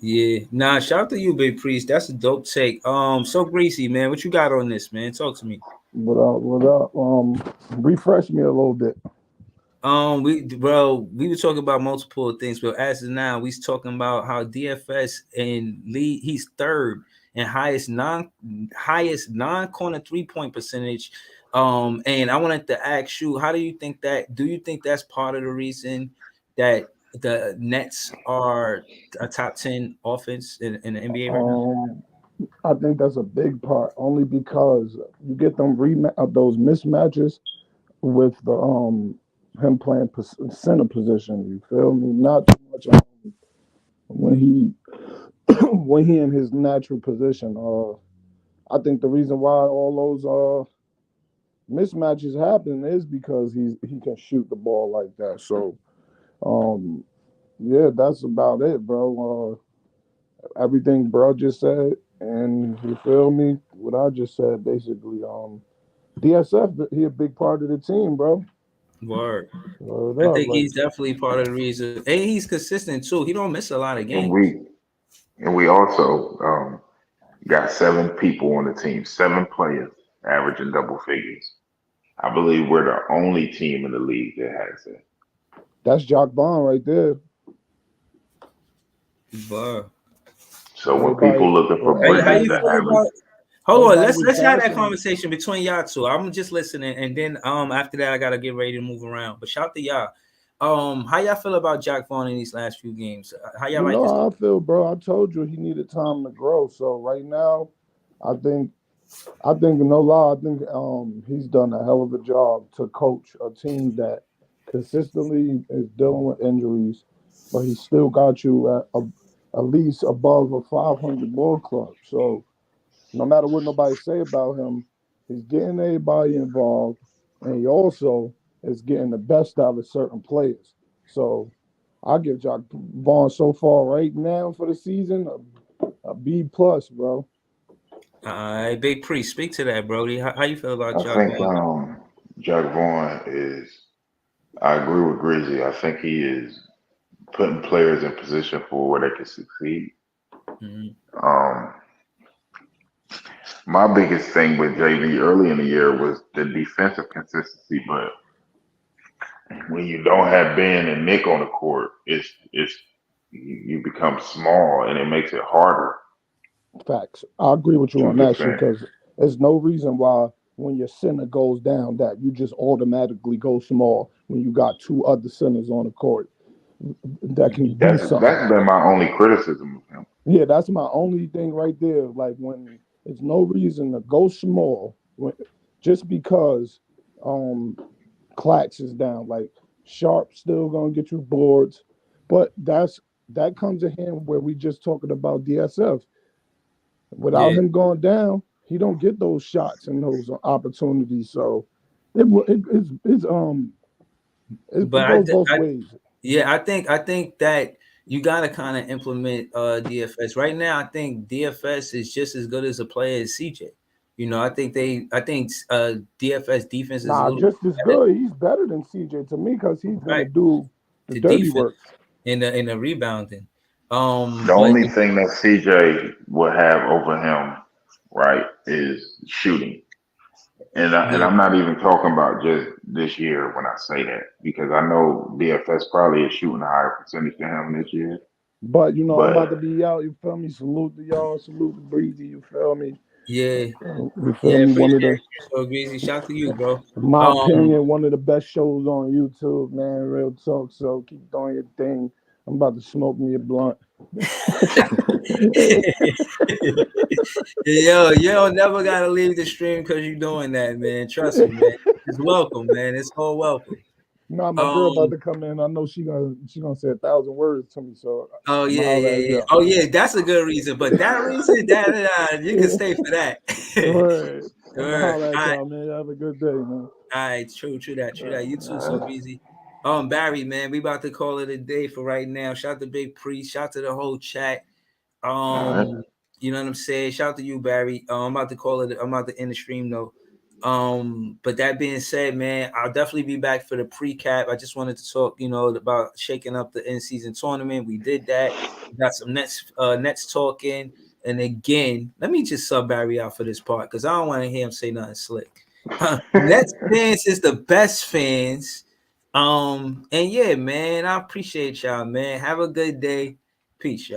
Yeah, shout out to you, Big Priest. That's a dope take. So Greasy, man, what you got on this, man? Talk to me.
What up? Refresh me a little bit.
We were talking about multiple things, but as of now, we're talking about how DFS and lead, he's third and highest non-corner 3-point percentage. And I wanted to ask you, do you think that's part of the reason that the Nets are a top 10 offense in the NBA right now?
I think that's a big part, only because you get those mismatches with the him playing center position. You feel me? Not too much when he in his natural position. I think the reason why all those mismatches happen is because he can shoot the ball like that. So, yeah, that's about it, bro. Everything bro just said, and you feel me? What I just said, basically. DSF, he a big part of the team, bro.
Word.
I
think he's definitely part of the reason. And he's consistent too. He don't miss a lot of games.
And we also got 7 people on the team, 7 players averaging double figures. I believe we're the only team in the league that has it.
That's Jock Bond right there.
Bro.
So when
Everybody,
people looking for
well,
How
Bridges
you
to
feel
have it,
about? Hold on,
everybody was
let's have that
bashing.
conversation between y'all two. I'm just listening, and then after that I gotta get ready to move around. But shout to y'all. How y'all feel about Jack Vaughn in these last few games? How y'all
You
like
know
this?
how I feel, bro. I told you he needed time to grow. So right now, I think no lie, I think he's done a hell of a job to coach a team that consistently is dealing with injuries, but he still got you at least above a 500 ball club. So no matter what nobody say about him, he's getting everybody involved, and he also is getting the best out of certain players. So I give Jock Vaughn so far right now for the season a B plus, bro.
All right, Big Priest, speak to that, Brody. How you feel about
I
Jack
think
Vaughn?
Jack Vaughn is. I agree with Grizzy. I think he is putting players in position for where they can succeed.
Mhm.
Um, my biggest thing with JV early in the year was the defensive consistency, but when you don't have Ben and Nick on the court, it's you become small and it makes it harder
Facts. I agree with you
to
on that shit
defend.
because there's no reason why when your center goes down that you just automatically go small when you got two other centers on the court that can do something.
That's been my only criticism of him.
Yeah, that's my only thing right there. Like when it's no reason to go small when, just because um Clax is down. Like Sharp still gonna get you boards, but that comes in hand where we just talking about DSF. Without
Yeah,
him going down, he don't get those shots and those opportunities. So it
but
goes both ways.
I think that you gotta kind of implement DFS right now. I think DFS is just as good as a player as CJ. I think DFS defense is a
Nah,
little
just as
better,
good. He's better than CJ to me because he's gonna
right?
do the
The
dirty
defense
work.
in the rebounding.
The
But
only thing that CJ would have over him, right, is shooting. And
yeah,
I'm not even talking about just this year when I say that because I know DFS probably is shooting a higher percentage than him this year.
But you know, I'm about to
But
be out. You feel me? Salute to y'all. Salute to Breezy. You feel me?
yeah,
You feel
yeah.
me?
Appreciate
One of
it.
the,
So greasy. Shout to you, bro.
in my
Um,
opinion, one of the best shows on YouTube, man. Real talk. So keep doing your thing. I'm about to smoke me a blunt.
Yo, you don't never gotta leave the stream because you're doing that, man. Trust me, man. It's welcome, man. It's all welcome.
Nah, my girl about
Um,
to come in. I know she gonna say 1,000 words to me, so
oh
I'm gonna
yeah,
holler
yeah,
at
yeah.
y'all.
Oh yeah, that's a good reason. But that reason, that you can stay for that.
Right.
All
I'm gonna
right,
holler
all
at
right,
y'all, man. Have a good day, man.
all right. True that, true that. You too, so
uh,
busy. Barry, man, we about to call it a day for right now. Shout out to Big Priest. Shout out to the whole chat.
all right.
You know what I'm saying? Shout out to you, Barry. I'm about to call it. I'm about to end the stream though. But that being said, man, I'll definitely be back for the pre-cap. I just wanted to talk, about shaking up the in-season tournament. We did that. We got some Nets talking. And again, let me just sub Barry out for this part because I don't want to hear him say nothing slick. Nets fans is the best fans. And yeah, man, I appreciate y'all, man. Have a good day. Peace, y'all.